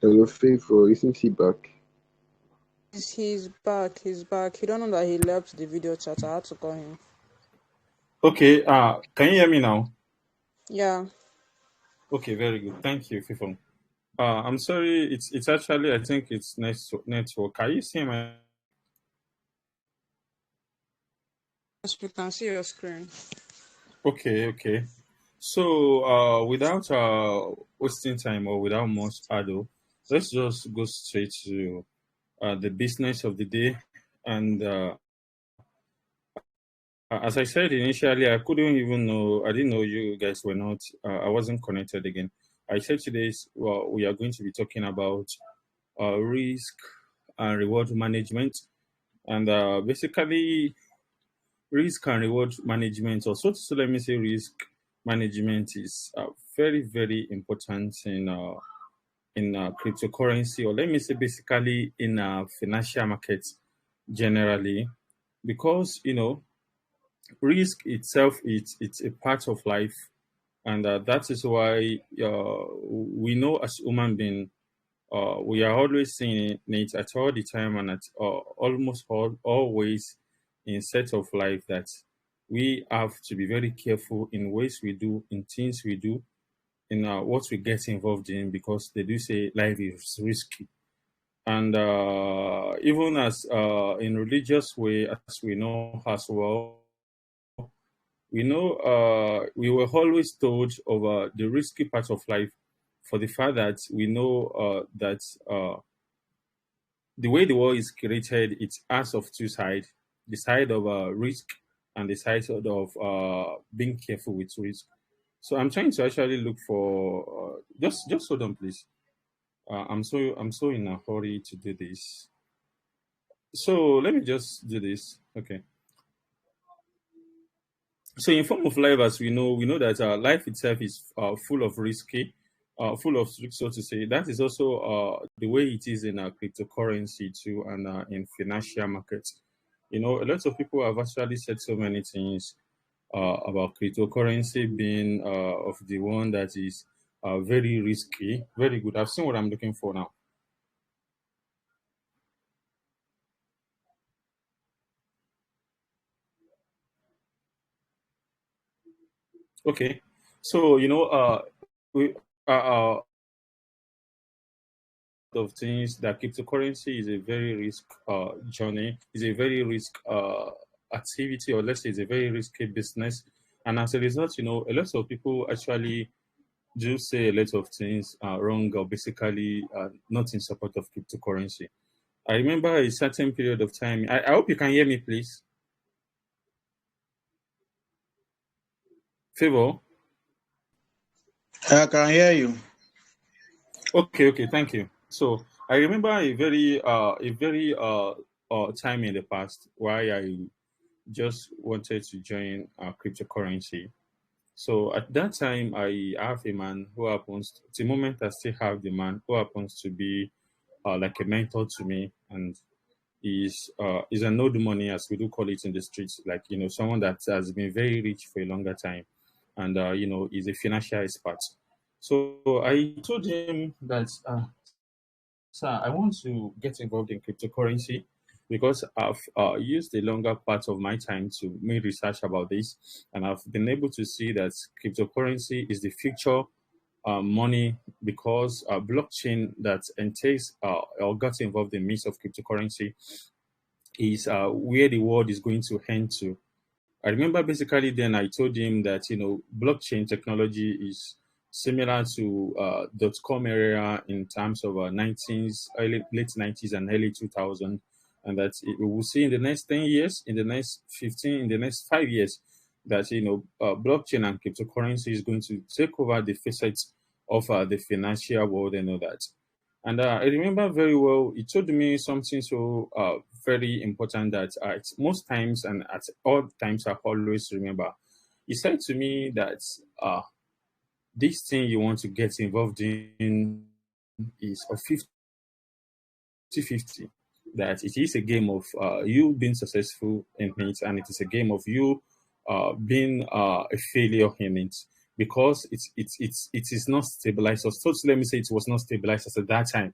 Hello, Favor, isn't he back? He's back. He's back. He don't know that he left the video chat. I had to call him. Okay, can you hear me now? Yeah. Okay, very good. Thank you, Fifo. I'm sorry, it's actually, I think it's network. Can you see my? Yes, we can see your screen. Okay, okay. So, without wasting time or without much ado, let's just go straight to the business of the day. And as I said initially, I couldn't even know, I didn't know you guys were not, I wasn't connected again. I said today's, well, we are going to be talking about risk and reward management. And basically, risk and reward management, or so let me say, risk management is very, very important in cryptocurrency, or let me say, basically in financial markets generally, because risk itself it's a part of life, and that is why we know as human being we are always seeing it at all the time and at almost always in set of life that we have to be very careful in ways we do, in things we do, in what we get involved in, because they do say life is risky. And even as in religious way, as we know as well, we know we were always told of the risky part of life, for the fact that we know that the way the world is created, it has of two sides: the side of risk and the side of being careful with risk. So I'm trying to actually look for just hold on, please. I'm so in a hurry to do this. So let me just do this. Okay. So in form of life, as we know that life itself is full of risky, full of risk, so to say. That is also the way it is in cryptocurrency too, and in financial markets. A lot of people have actually said so many things about cryptocurrency being of the one that is very risky, very good. I've seen what I'm looking for now. Okay, so we of things that cryptocurrency is a very risk journey, is a very risk activity, or let's say it's a very risky business. And as a result, a lot of people actually do say a lot of things wrong, or basically not in support of cryptocurrency. I remember a certain period of time. I hope you can hear me, please. Favor. I can hear you. Okay, okay, thank you. So I remember a very time in the past why I just wanted to join cryptocurrency. So at that time, I have a man who happens, at the moment I still have the man who happens to be like a mentor to me, and is an old money, as we do call it in the streets, like someone that has been very rich for a longer time, and is a financial expert. So I told him that, sir, I want to get involved in cryptocurrency because I've used a longer part of my time to make research about this, and I've been able to see that cryptocurrency is the future money, because blockchain that entails or got involved in midst of cryptocurrency is where the world is going to head to. I remember basically then I told him that blockchain technology is similar to dot-com era in terms of 90s, late 90s and early 2000, and that we will see in the next 10 years, in the next 15, in the next 5 years, that blockchain and cryptocurrency is going to take over the facets of the financial world and all that. And I remember very well, he told me something so very important that most times and at all times I always remember. He said to me that this thing you want to get involved in is a 50-50. That it is a game of you being successful in it, and it is a game of you being a failure in it. because it is not stabilized. So let me say it was not stabilized as at that time.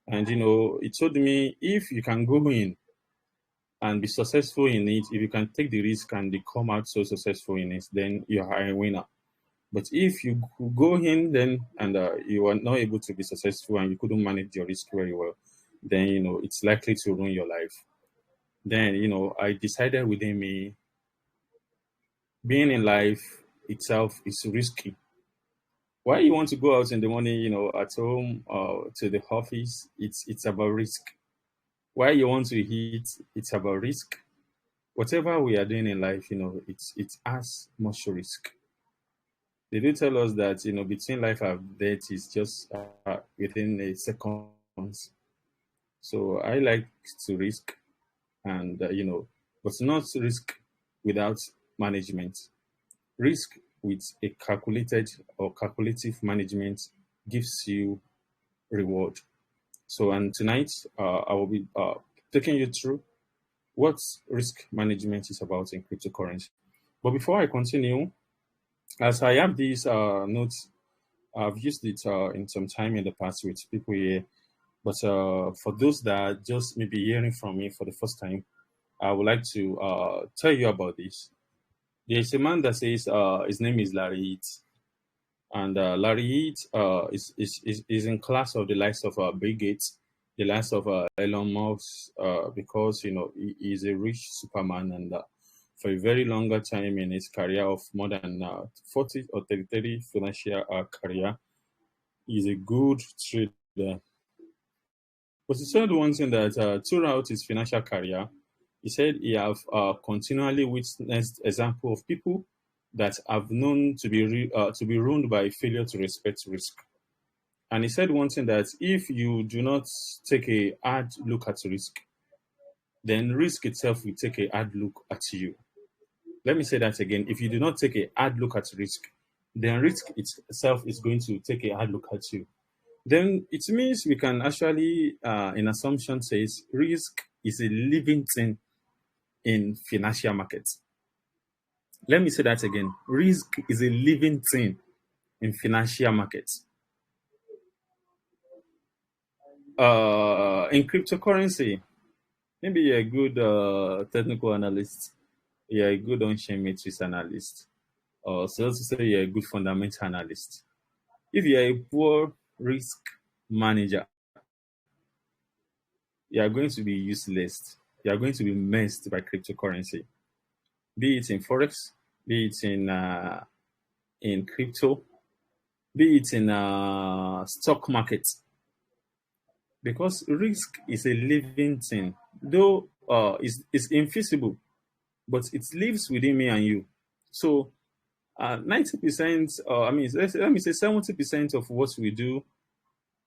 And it told me, if you can go in and be successful in it, if you can take the risk and they come out so successful in it, then you are a winner. But if you go in then and you are not able to be successful and you couldn't manage your risk very well, then it's likely to ruin your life. Then I decided within me, being in life itself is risky. Why you want to go out in the morning, at home, to the office? It's about risk. Why you want to eat? It's about risk. Whatever we are doing in life, it has much risk. They do tell us that between life and death is just within a seconds. So I like to risk, and but not risk without management. Risk with a calculated or calculative management gives you reward. So, and tonight I will be taking you through what risk management is about in cryptocurrency. But before I continue, as I have these notes, I've used it in some time in the past with people here. But for those that are just maybe hearing from me for the first time, I would like to tell you about this. There's a man that says his name is Larry Heath. And Larry Heath is in class of the likes of Bill Gates, the likes of Elon Musk, because he is a rich superman, and for a very longer time in his career of more than 40 or 30 financial career, he's a good trader. But he said one thing that throughout his financial career, he said he have continually witnessed example of people that have known to be ruined by failure to respect risk. And he said one thing, that if you do not take a hard look at risk, then risk itself will take a hard look at you. Let me say that again. If you do not take a hard look at risk, then risk itself is going to take a hard look at you. Then it means we can actually, in assumption, says risk is a living thing in financial markets. Let me say that again. Risk is a living thing in financial markets. In cryptocurrency, maybe you're a good technical analyst, you're a good on-chain matrix analyst, or so to say you're a good fundamental analyst. If you're a poor risk manager, you are going to be useless. You are going to be messed by cryptocurrency, be it in forex, be it in crypto, be it in stock market, because risk is a living thing, though it's invisible, but it lives within me and you. So 90%, let me say 70% of what we do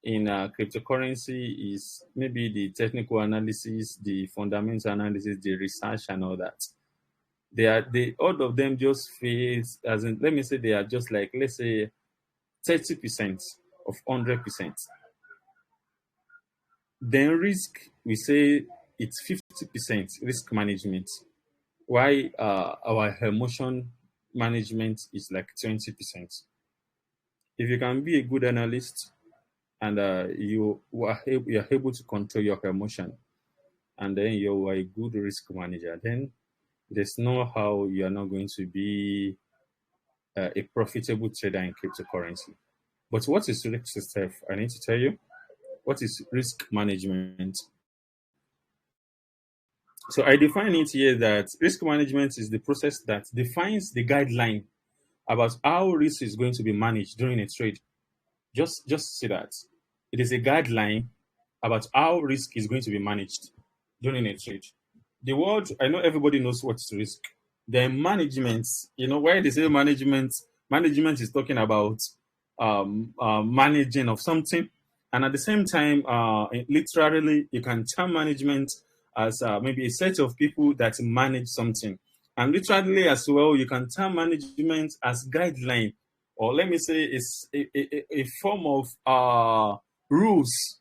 in cryptocurrency is maybe the technical analysis, the fundamental analysis, the research, and all that. All of them just face, as in, let me say they are just like, let's say 30% of 100%. Then risk, we say it's 50% risk management. Why our emotion management is like 20%. If you can be a good analyst and you are able to control your emotion, and then you are a good risk manager, then there's no how you are not going to be a profitable trader in cryptocurrency. But what is risk itself? I need to tell you. What is risk management? So I define it here that risk management is the process that defines the guideline about how risk is going to be managed during a trade. Just see that. It is a guideline about how risk is going to be managed during a trade. The word, I know everybody knows what's risk. Then management, why they say management is talking about managing of something. And at the same time, literally, you can term management as maybe a set of people that manage something. And literally as well, you can term management as guideline, or let me say it's a form of rules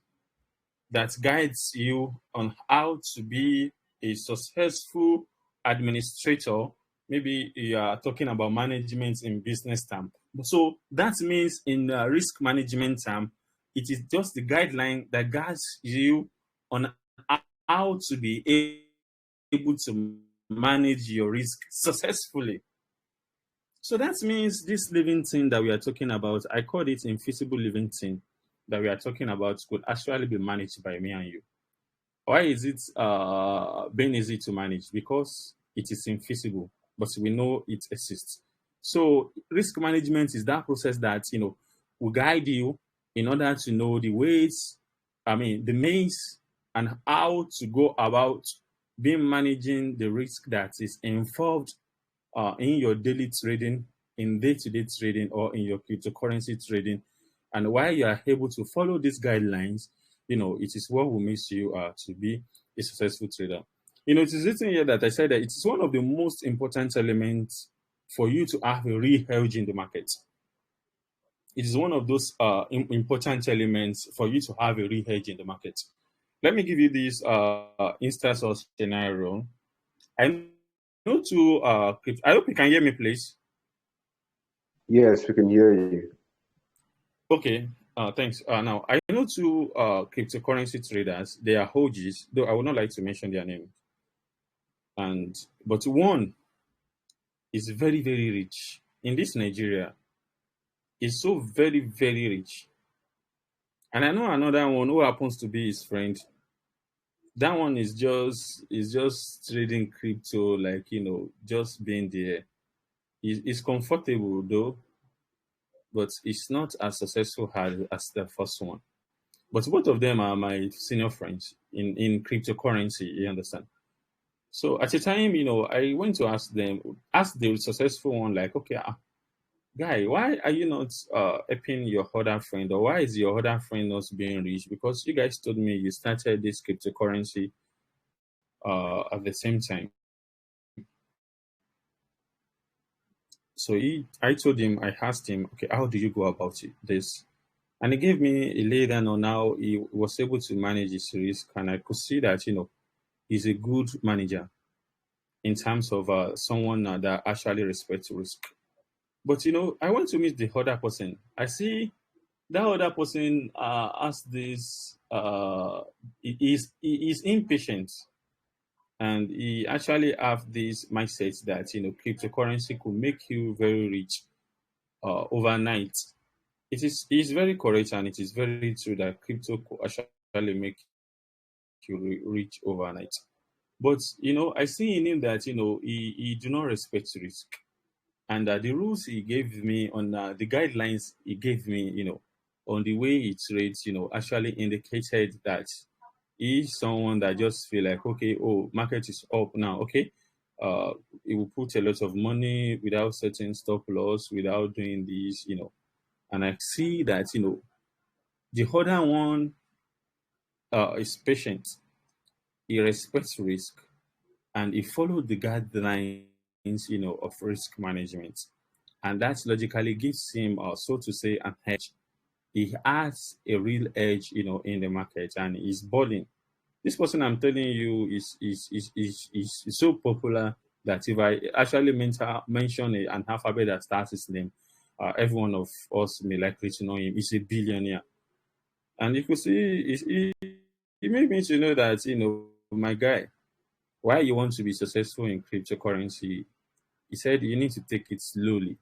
that guides you on how to be a successful administrator. Maybe you are talking about management in business term. So that means in risk management term, it is just the guideline that guides you on how to be able to manage your risk successfully. So that means this living thing that we are talking about, I call it invisible living thing that we are talking about, could actually be managed by me and you. Why is it being easy to manage? Because it is invisible, but we know it exists. So risk management is that process that will guide you in order to know the ways, the means, and how to go about being managing the risk that is involved in your daily trading, in day-to-day trading, or in your cryptocurrency trading. And while you are able to follow these guidelines, it is what will make you to be a successful trader. It is written here that I said that it is one of the most important elements for you to have a real hedge in the market. It is one of those important elements for you to have a real hedge in the market. Let me give you this instance or scenario. I know to I hope you can hear me, please. Yes, we can hear you. Okay, thanks. Now, I know two cryptocurrency traders. They are OGs, though I would not like to mention their name. But one is very, very rich in this Nigeria. Is so very, very rich. And I know another one who happens to be his friend. That one is just trading crypto, like just being there. He's comfortable though, but it's not as successful as the first one. But both of them are my senior friends in cryptocurrency, you understand? So at a time, I went to ask the successful one, like, okay, guy, why are you not helping your other friend, or why is your other friend not being rich? Because you guys told me you started this cryptocurrency at the same time. So I told him, I asked him, okay, how do you go about this? And he gave me a lay down on how he was able to manage his risk, and I could see that he's a good manager in terms of someone that actually respects risk. But I want to meet the other person. I see that other person has this. He is impatient, and he actually have this mindset that cryptocurrency could make you very rich overnight. It is very correct, and it is very true that crypto could actually make you rich overnight. But I see in him that he do not respect risk, and the rules he gave me on the guidelines he gave me, on the way it trades, actually indicated that he's someone that just feel like, okay, oh, market is up now, okay. He will put a lot of money without setting stop loss, without doing this, and I see that the other one is patient. He respects risk, and he followed the guidelines, of risk management, and that logically gives him, so to say, an edge. He has a real edge, in the market, and he's balling. This person I'm telling you is so popular that if I actually mention an alphabet that starts his name, every one of us may likely to know him. He's a billionaire, and you could see he made me to know that my guy, why you want to be successful in cryptocurrency. He said you need to take it slowly,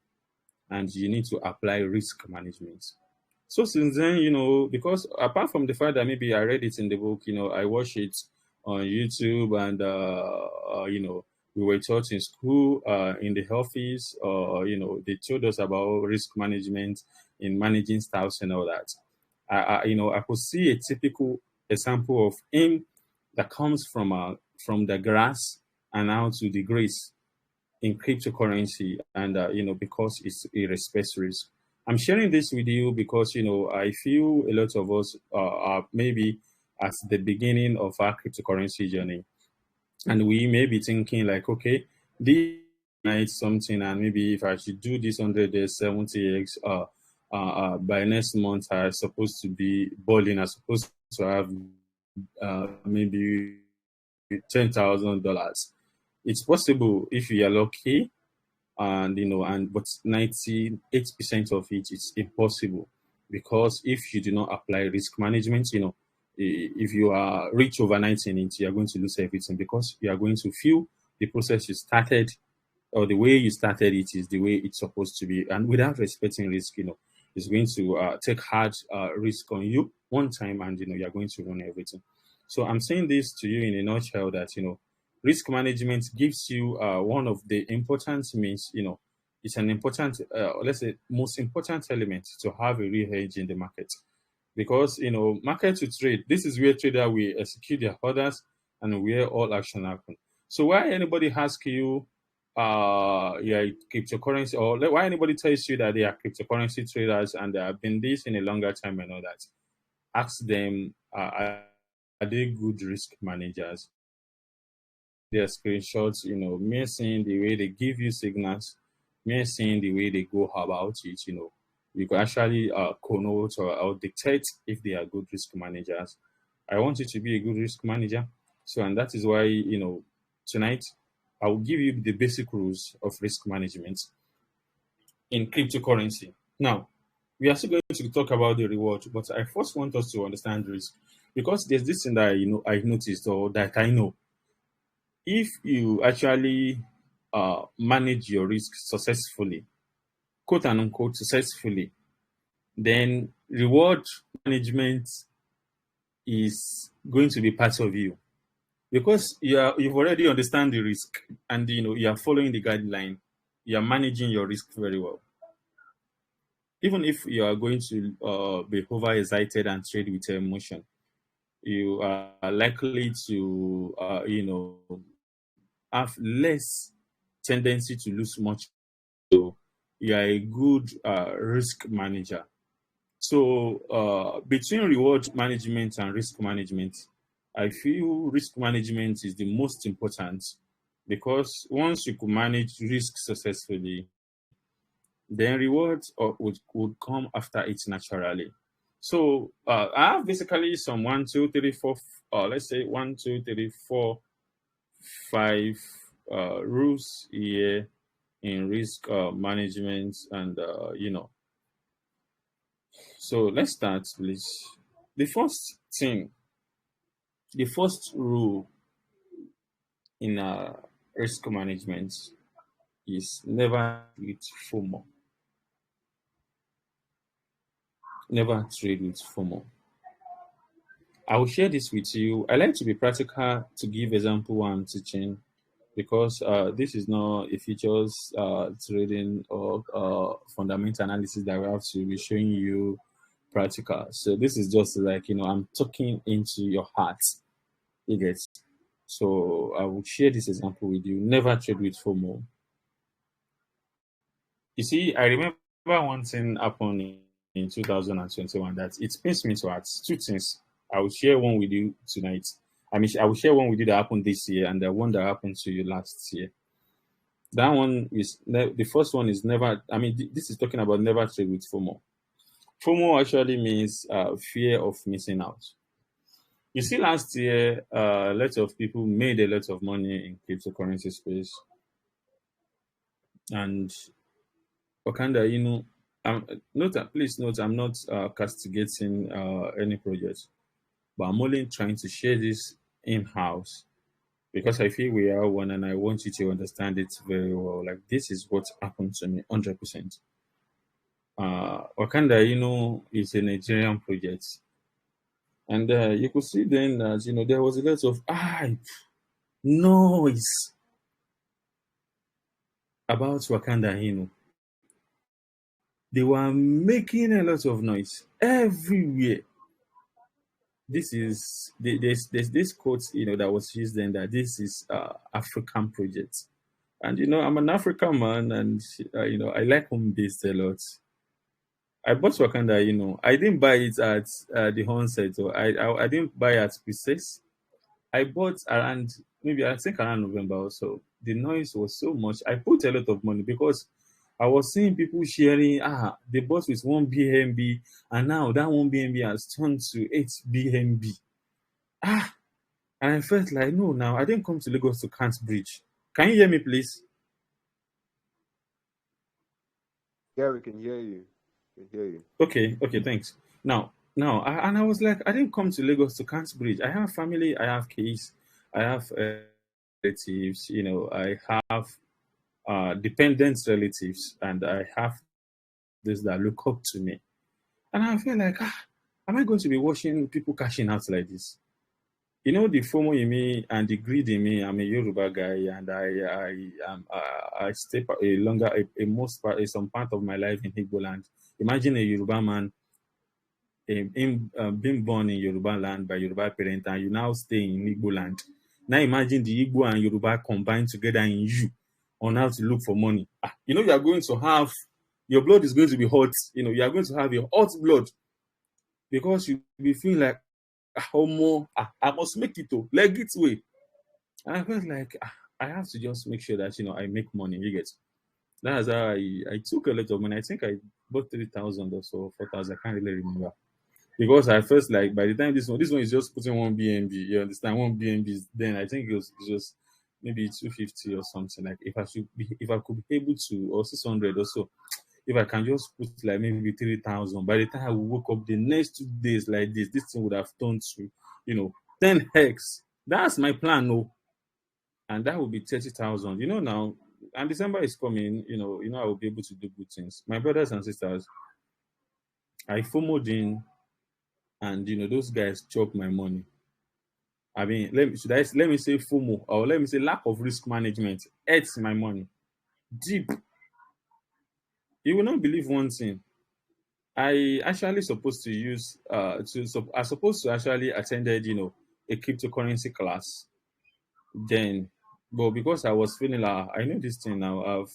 and you need to apply risk management. So since then, because apart from the fact that maybe I read it in the book, I watched it on YouTube, and we were taught in school, in the office, they told us about risk management in managing staffs and all that. I could see a typical example of him that comes from the grass and now to the grace in cryptocurrency, and because it respects risk. I'm sharing this with you because I feel a lot of us are maybe at the beginning of our cryptocurrency journey, and we may be thinking like, okay, this night something, and maybe if I should do this 100 days, 70x, by next month I'm supposed to be balling. I'm supposed to have maybe $10,000. It's possible if you are lucky, and but 98% of it is impossible, because if you do not apply risk management, if you are rich overnight in it, you are going to lose everything, because you are going to feel the process you started, or the way you started it is the way it's supposed to be, and without respecting risk, it's going to take hard risk on you one time, and you're going to ruin everything. So I'm saying this to you in a nutshell, that risk management gives you one of the important means, it's an important, let's say, most important element to have a real edge in the market, because market to trade, this is where trader will execute their orders and where all action happen. So why anybody ask you yeah, cryptocurrency, or why anybody tells you that they are cryptocurrency traders and they have been this in a longer time and all that, ask them, are they good risk managers? Their screenshots, mere seeing the way they give you signals, mere seeing the way they go about it, you can actually connote or dictate if they are good risk managers. I want you to be a good risk manager. So, and that is why, tonight I will give you the basic rules of risk management in cryptocurrency. Now, we are still going to talk about the reward, but I first want us to understand risk, because there's this thing that I noticed, or that I know. If you actually manage your risk successfully, quote and unquote successfully, then reward management is going to be part of you, because you've already understand the risk, and you are following the guideline, you are managing your risk very well. Even if you are going to be over excited and trade with emotion, you are likely to have less tendency to lose much. So you are a good risk manager. So between reward management and risk management, I feel risk management is the most important, because once you could manage risk successfully, then rewards would come after it naturally. So I have basically some one, two, three, four, let's say one, two, three, four, five rules here in risk management, and so let's start, please. The first thing, the first rule in risk management is never with FOMO. Never trade with FOMO. I will share this with you. I like to be practical to give example while I'm teaching, because this is not a features trading or fundamental analysis that we have to be showing you practical. So this is just like, I'm talking into your heart. You get. So I will share this example with you. Never trade with FOMO. You see, I remember one thing happened in 2021 that it pains me to ask two things. I will share one with you tonight. I mean, I will share one with you that happened this year, and the one that happened to you last year. That one is the first one is never. I mean, this is talking about never trade with FOMO. FOMO actually means fear of missing out. You see, last year, a lot of people made a lot of money in cryptocurrency space, and Wakanda, please note, I'm not castigating any project, but I'm only trying to share this in house, because I feel we are one, and I want you to understand it very well. Like, this is what happened to me, 100%. Wakanda, is a Nigerian project, and you could see then that there was a lot of noise about Wakanda. They were making a lot of noise everywhere. There's this quote that was used then, that this is African project, and I'm an African man, and I like home based a lot. I bought Wakanda. I didn't buy it at the onset, or I didn't buy at pre-sales. I bought around, maybe I think around November or so. The noise was so much. I put a lot of money, because I was seeing people sharing, they bought with 1 BNB, and now that 1 BNB has turned to 8 BNB. And I felt like, no, now I didn't come to Lagos to Kant Bridge. Can you hear me, please? Yeah, we can hear you. We can hear you. Okay, okay, thanks. Now, and I was like, I didn't come to Lagos to Bridge. I have family, I have kids, I have relatives, I have dependent relatives, and I have this that look up to me. And I feel like, am I going to be watching people cashing out like this? The FOMO in me and the greed in me. I'm a Yoruba guy, and I stay a longer, most part, some part of my life in Igbo land. Imagine a Yoruba man being born in Yoruba land by Yoruba parent, and you now stay in Igbo land. Now imagine the Igbo and Yoruba combined together in you on how to look for money. You are going to have, your blood is going to be hot. You are going to have a hot blood because you be feeling like, oh more, I must make it to leg it way. And I felt like I have to just make sure that I make money. You get. That's how I took a lot of money. I think I bought 3,000 or so, 4,000. I can't really remember. Because I first, like, by the time this one is just putting one BNB, you understand, one BNB, then I think it was just maybe 250 or something. Like, if I could be able to, or 600 or so, if I can just put like maybe 3,000, by the time I woke up the next 2 days like this thing would have turned to, 10x. That's my plan, no. And that would be 30,000, now. And December is coming, I will be able to do good things. My brothers and sisters, I FOMO'd in, and those guys chop my money. I mean, let me say FOMO, or let me say lack of risk management eats my money deep. You will not believe one thing. I actually supposed to use I supposed to actually attended a cryptocurrency class then, but because I was feeling like I know this thing now,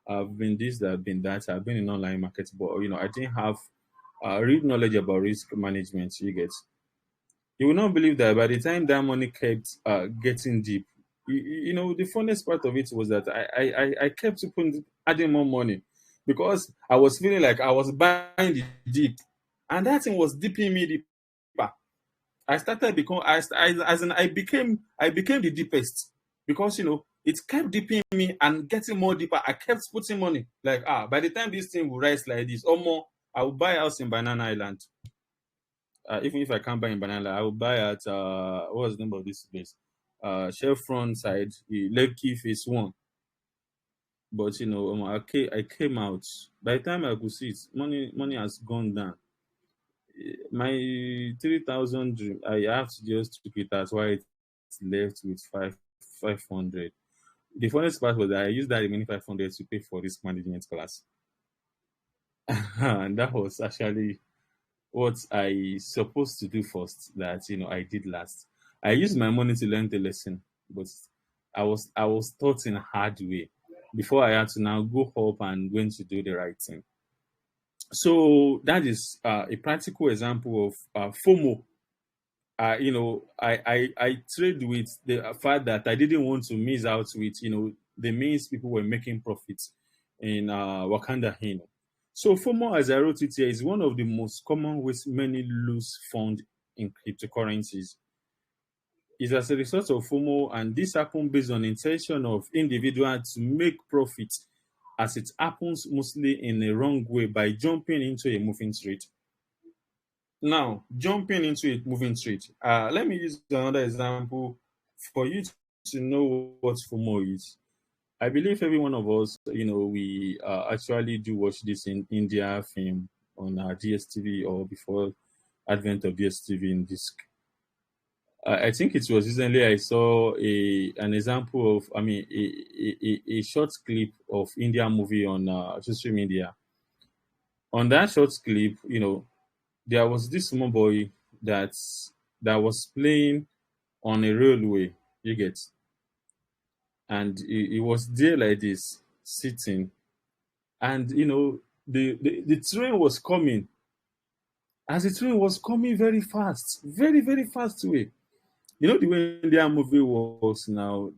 I've been this, that, been that, I've been in online markets, but I didn't have real knowledge about risk management. You get. You will not believe that by the time that money kept getting deep, the funniest part of it was that I kept adding more money because I was feeling like I was buying the deep, and that thing was dipping me deeper. I started become as in I became the deepest because it kept dipping me and getting more deeper. I kept putting money like by the time this thing will rise like this or more, I will buy a house in Banana Island. Even if I can't buy in Banana, I will buy at what's the name of this place? Chevron side, Lekki Phase 1. But I came out. By the time I could see it, money has gone down. My 3,000 dream, I have to just took it as why it's left with 500. The funniest part was that I used that remaining 500 to pay for risk management class. And that was actually what I supposed to do first that I did last. I used my money to learn the lesson, but I was taught in a hard way before I had to now go up and going to do the right thing. So that is a practical example of FOMO. I trade with the fact that I didn't want to miss out with the means people were making profits in Wakanda. So FOMO, as I wrote it here, is one of the most common ways many lose fund in cryptocurrencies. It's as a result of FOMO, and this happens based on intention of individuals to make profit, as it happens mostly in a wrong way by jumping into a moving trade. Now, jumping into a moving trade. Let me use another example for you to know what FOMO is. I believe every one of us, we actually do watch this in India film on DSTV or before advent of DSTV in disc. I think it was recently I saw an example of, a short clip of India movie on social media. On that short clip, there was this small boy that was playing on a railway. You get, and he was there like this, sitting, and the train was coming. As the train was coming very fast, very very fast way. The way their movie works now.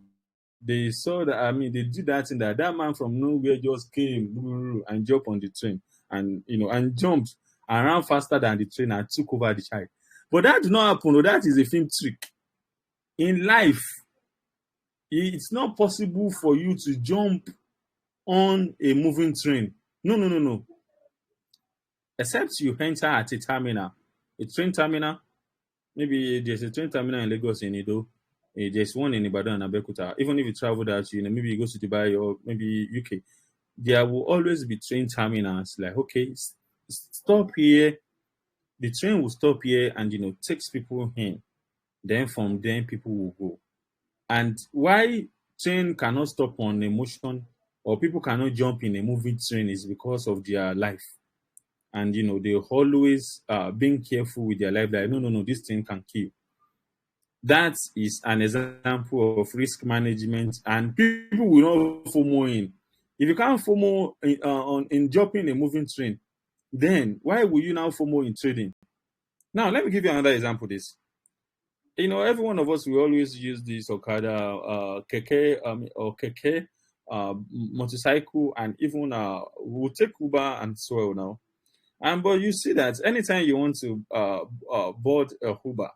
They saw that. They did that thing that man from nowhere just came and jumped on the train and jumped and ran faster than the train and took over the child. But that did not happen. No, that is a film trick. In life, it's not possible for you to jump on a moving train. No, no, no, no. except you enter at a terminal, a train terminal. Maybe there's a train terminal in Lagos in Edo. There's one in Ibadan and Abeokuta. Even if you travel out, maybe you go to Dubai or maybe UK, there will always be train terminals. Like, okay, stop here. The train will stop here and takes people in. Then from then people will go. And why train cannot stop on emotion or people cannot jump in a moving train is because of their life. And they always being careful with their life. Like, no, this thing can kill. That is an example of risk management, and people will not FOMO in. If you can't FOMO in jumping a moving train, then why will you now FOMO in trading? Now, let me give you another example. This, every one of us will always use this Okada, keke, or keke, motorcycle, and even we'll take Uber and so on now. But you see that anytime you want to board a Uber,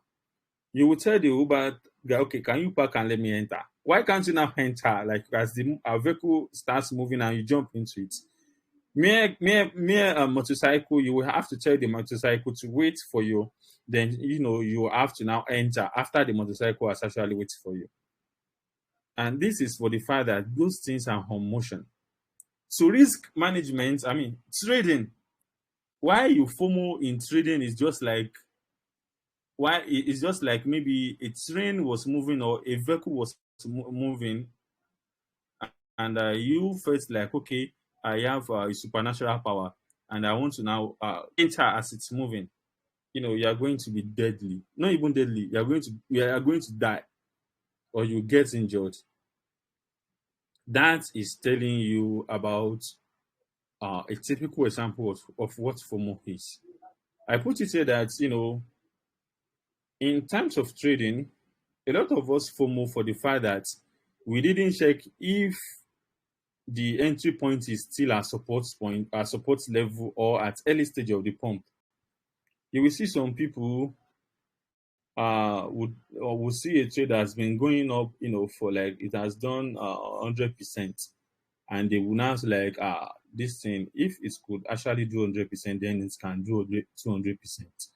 you will tell the Uber guy, okay, can you park and let me enter? Why can't you now enter? Like, as the vehicle starts moving and you jump into it. Mere motorcycle, you will have to tell the motorcycle to wait for you. Then, you have to now enter after the motorcycle has actually waited for you. And this is for the fact that those things are on motion. So risk management, trading, why you FOMO in trading is just like, why it's just like maybe a train was moving or a vehicle was moving, and you felt like, okay, I have a supernatural power and I want to now enter as it's moving. You are going to be deadly, not even deadly. You are going to die, or you get injured. That is telling you about a typical example of what FOMO is. I put it here that in terms of trading, a lot of us FOMO for the fact that we didn't check if the entry point is still at support point, at support level, or at early stage of the pump. You will see some people would see a trade that's been going up, for like it has done 100%, and they will now say like, this thing, if it could actually do 100%, then it can do 200%,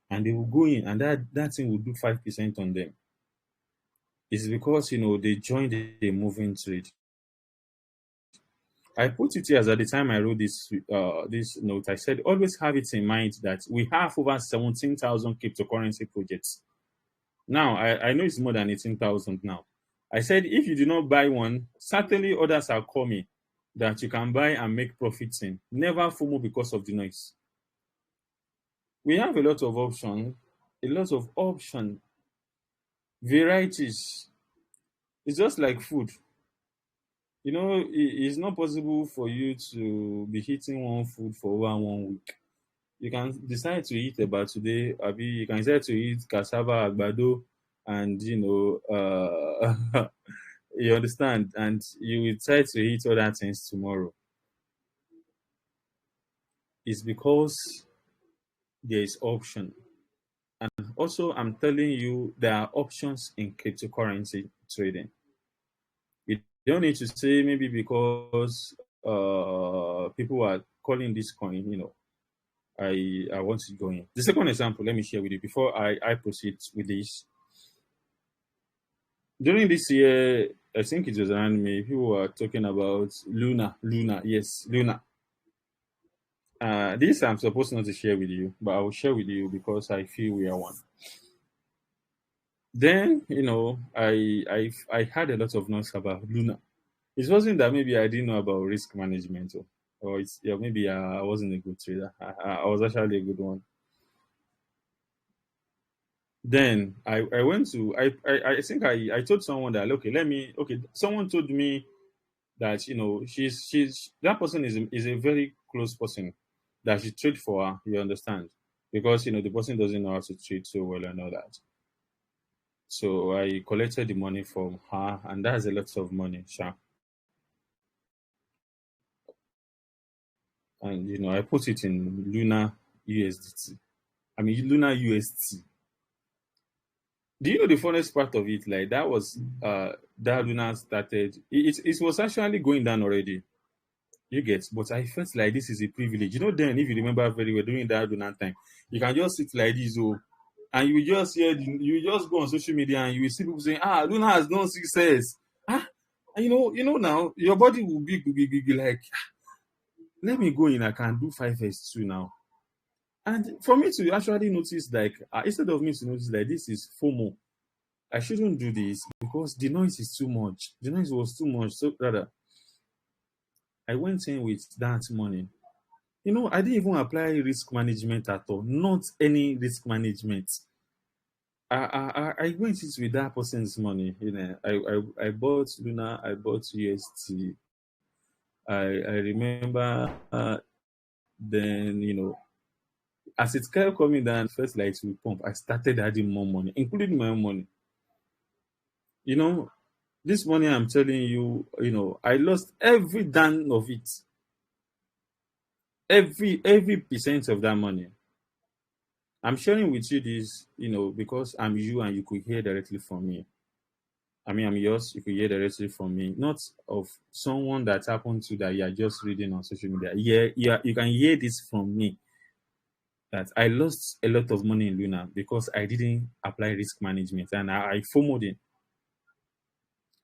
and they will go in, and that thing will do 5% on them. It's because they joined a moving trade. I put it here as at the time I wrote this note. I said always have it in mind that we have over 17,000 cryptocurrency projects. Now I know it's more than 18,000 now. I said if you do not buy one, certainly others are coming that you can buy and make profits in. Never FOMO because of the noise. We have a lot of option, varieties. It's just like food. It's not possible for you to be eating one food for over 1 week. You can decide to eat about today, you can decide to eat cassava, àgbàdo, and you understand, and you will decide to eat other things tomorrow. It's because there is option. And also, I'm telling you, there are options in cryptocurrency trading. You don't need to say maybe because people are calling this coin, I want to go in. The second example, let me share with you before I proceed with this. During this year, I think it was around May, people were talking about Luna. Yes, Luna. This I'm supposed not to share with you, but I will share with you because I feel we are one. Then, I had a lot of noise about Luna. It wasn't that maybe I didn't know about risk management, or maybe I wasn't a good trader. I was actually a good one. Then I went to I think I told someone that someone told me that she's that person is a very close person that she trade for her, you understand, because the person doesn't know how to trade so well and all that. So I collected the money from her, and that's a lot of money, sure. And I put it in Luna USDT. Luna UST. Do you know the funniest part of it? Like that was that Luna started. It was actually going down already. You get, but I felt like this is a privilege. Then if you remember very well during that Luna time, you can just sit like this, and you just you just go on social media and you will see people saying, Luna has no success. And now your body will be like, let me go in, I can do 5s2 now. And for me to actually notice, like, instead of me to notice that this is FOMO, I shouldn't do this because the noise is too much. The noise was too much. So rather, I went in with that money. I didn't even apply risk management at all. Not any risk management. I went in with that person's money. I bought Luna, I bought UST. I remember then, as it kept coming down, first like to pump, I started adding more money, including my own money. This money I'm telling you, I lost every dime of it. Every percent of that money. I'm sharing with you this, because I'm you and you could hear directly from me. I mean, I'm yours, you could hear directly from me, not of someone that happened to that you're just reading on social media. Yeah, you can hear this from me. That I lost a lot of money in Luna because I didn't apply risk management and I FOMO'd in.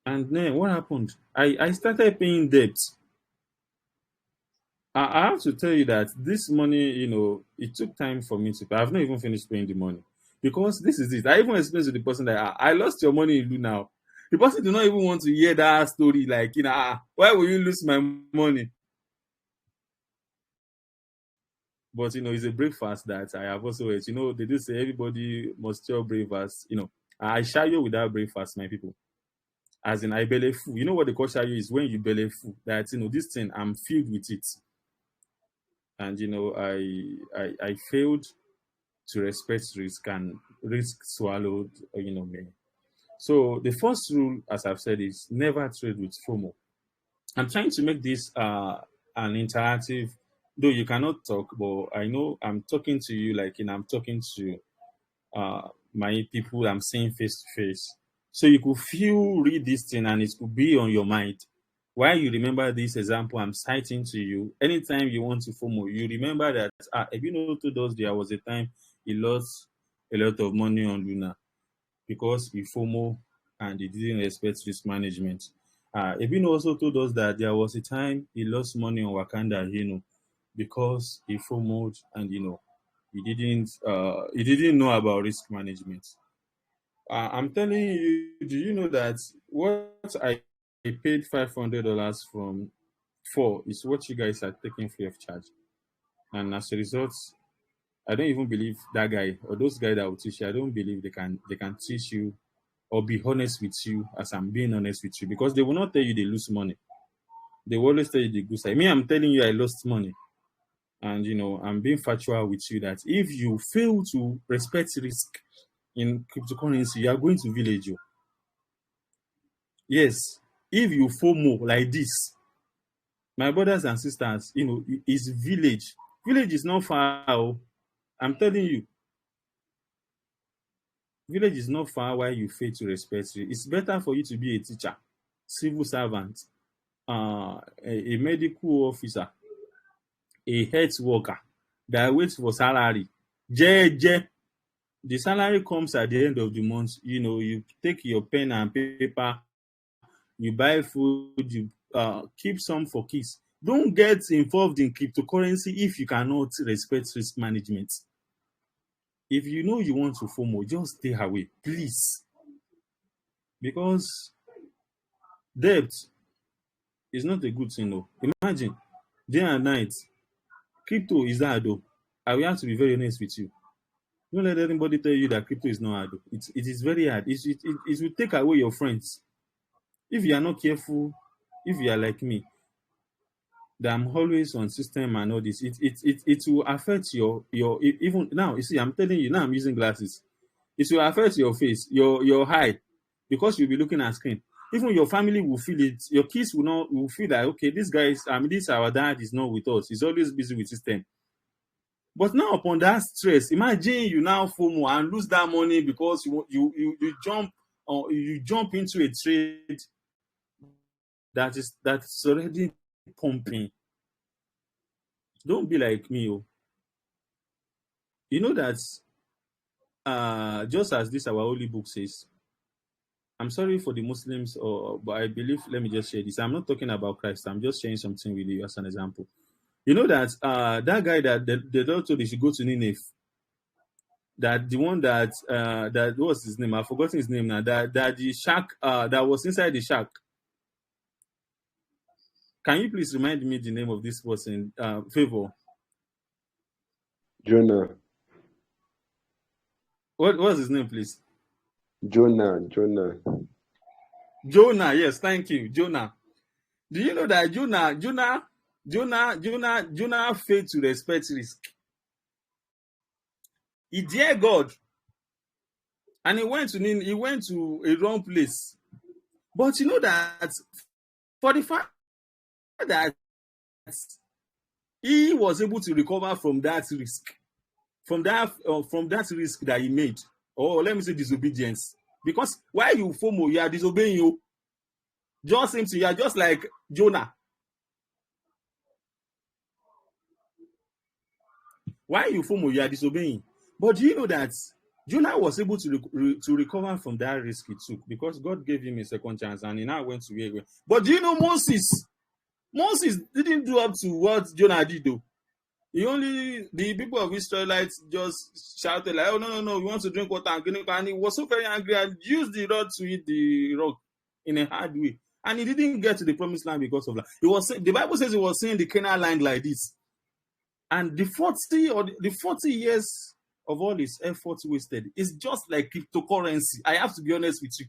And then what happened? I started paying debt. I have to tell you that this money, it took time for me to pay. I've not even finished paying the money. Because this is it. I even explained to the person that I lost your money in Luna. The person did not even want to hear that story. Like, why will you lose my money? But it's a breakfast that I have also ate. They do say everybody must share breakfast. I share you with that breakfast, my people. As in, I belly full. You know what the call share you is when you belly full. That this thing, I'm filled with it. And I failed to respect risk, and risk swallowed me. So the first rule, as I've said, is never trade with FOMO. I'm trying to make this an interactive, though you cannot talk, but I know I'm talking to you like I'm talking to my people I'm seeing face to face. So you could read this thing and it could be on your mind. While you remember this example I'm citing to you, anytime you want to FOMO, you remember that Ebino told us there was a time he lost a lot of money on Luna because he FOMO and he didn't respect risk management. Ebino also told us that there was a time he lost money on Wakanda, because he FOMO'd and he didn't know about risk management. I'm telling you, do you know that what I paid $500 for is what you guys are taking free of charge? And as a result, I don't even believe that guy or those guys that will teach you. I don't believe they can teach you or be honest with you as I'm being honest with you, because they will not tell you they lose money. They will always tell you the good side. Me, I'm telling you I lost money. And I'm being factual with you that if you fail to respect risk in cryptocurrency, you are going to village you. Yes, if you FOMO like this, my brothers and sisters, is village. Village is not far. I'm telling you, village is not far while you fail to respect it. It's better for you to be a teacher, civil servant, a medical officer, a health worker that waits for salary. JJ. The salary comes at the end of the month. You take your pen and paper, you buy food, you keep some for kids. Don't get involved in cryptocurrency if you cannot respect risk management. If you know you want to FOMO, just stay away, please. Because debt is not a good thing, though. Imagine, day and night, crypto is hard, though. I will have to be very honest with you. Don't let anybody tell you that crypto is not hard. It is very hard. It will take away your friends. If you are not careful, if you are like me, that I'm always on system and all this, it will affect your even now. You see, I'm telling you now. I'm using glasses. It will affect your face, your eye, because you'll be looking at screen. Even your family will feel it. Your kids will feel that okay, this guy this our dad is not with us. He's always busy with system. But now upon that stress, imagine you now FOMO and lose that money because you jump into a trade that's already pumping. Don't be like me. Oh. You know that just as this our holy book says, I'm sorry for the Muslims, but I believe, let me just share this. I'm not talking about Christ. I'm just sharing something with you as an example. You know that that guy that the Lord told you should go to Nineveh, that the one that that what's his name? I've forgotten his name now. That the shark that was inside the shark. Can you please remind me the name of this person? Favor. Jonah. What was his name, please? Jonah. Jonah. Yes, thank you, Jonah. Do you know that Jonah failed to respect risk? He dared God, and he went to a wrong place. But you know that for the fact that he was able to recover from that risk, from that risk that he made, or let me say disobedience. Because while you FOMO, you are disobeying you. Just seems you are just like Jonah. Why you FOMO, you are disobeying. But do you know that Jonah was able to recover from that risk he took because God gave him a second chance and he now went to where he went. But do you know Moses? Moses didn't do up to what Jonah did though. The people of Israelites just shouted like, oh no, we want to drink water, and he was so very angry and used the rod to hit the rock in a hard way. And he didn't get to the promised land because of that. The Bible says he was seeing the Canaan land like this. And the 40 years of all his efforts wasted is just like cryptocurrency. I have to be honest with you.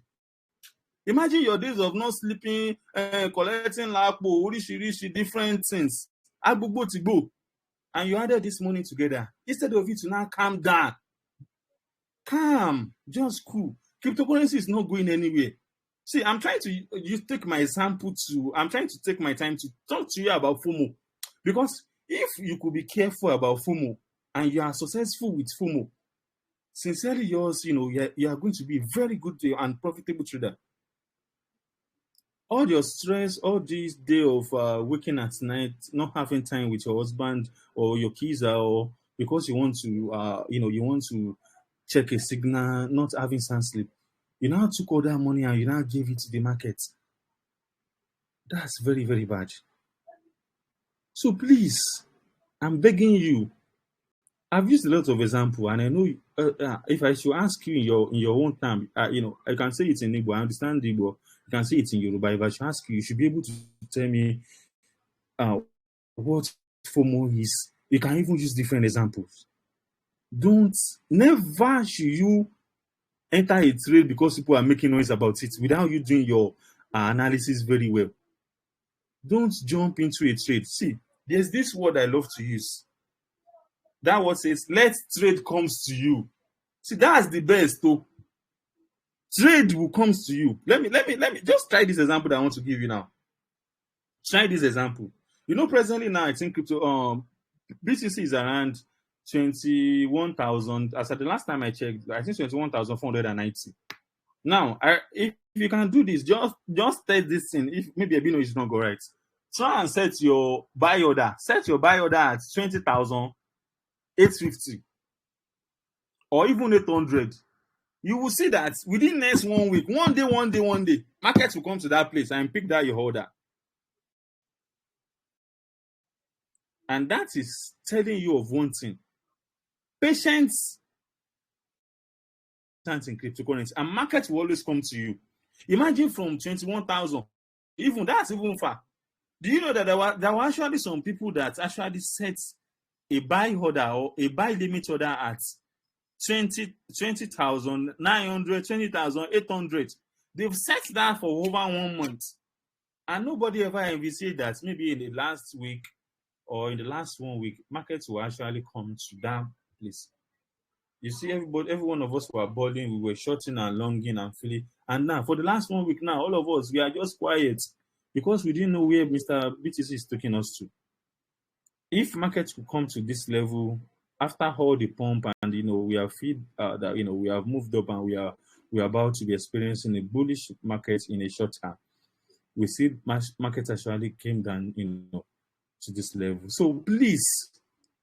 Imagine your days of not sleeping, collecting lapo, different things. And you added this money together. Instead of you to now calm down. Calm. Just cool. Cryptocurrency is not going anywhere. See, I'm trying to take my example I'm trying to take my time to talk to you about FOMO. Because if you could be careful about FOMO and you are successful with FOMO, sincerely yours, you are going to be a very good and profitable trader. All your stress, all this day of waking at night, not having time with your husband or your kids, or because you want to check a signal, not having sound sleep, you now took all that money and you now gave it to the market. That's very, very bad. So please, I'm begging you. I've used a lot of examples, and I know if I should ask you in your own time, I can say it in Igbo. I understand Igbo. You can say it in Yoruba. If I should ask you, you should be able to tell me what FOMO is. You can even use different examples. Never should you enter a trade because people are making noise about it without you doing your analysis very well. Don't jump into a trade. See, there's this word I love to use. That word says, let trade comes to you. See, that's the best though. Trade will comes to you. Let me just try this example that I want to give you now. Try this example. Presently now, I think crypto BTC is around 21,000. As at the last time I checked, I think 21,490. Now, if you can do this, just test this thing. If maybe Abino is not correct, try and set your buy order. Set your buy order at 20,850 or even 800. You will see that within next 1 week, one day, markets will come to that place and pick that your order. And that is telling you of one thing. Patience in cryptocurrency, and markets will always come to you. Imagine from 21,000, that's even far. Do you know that there were actually some people that actually set a buy order or a buy limit order at 20,900, 20,800. They've set that for over 1 month, and nobody ever envisaged that maybe in the last week or in the last 1 week, markets will actually come to that place. You see, every one of us were balling, we were shorting and longing and feeling. And now, for the last 1 week now, all of us, we are just quiet because we didn't know where Mr. BTC is taking us to. If markets could come to this level after all the pump and we have that we have moved up and we are about to be experiencing a bullish market in a short time, we see markets actually came down. to this level. So please,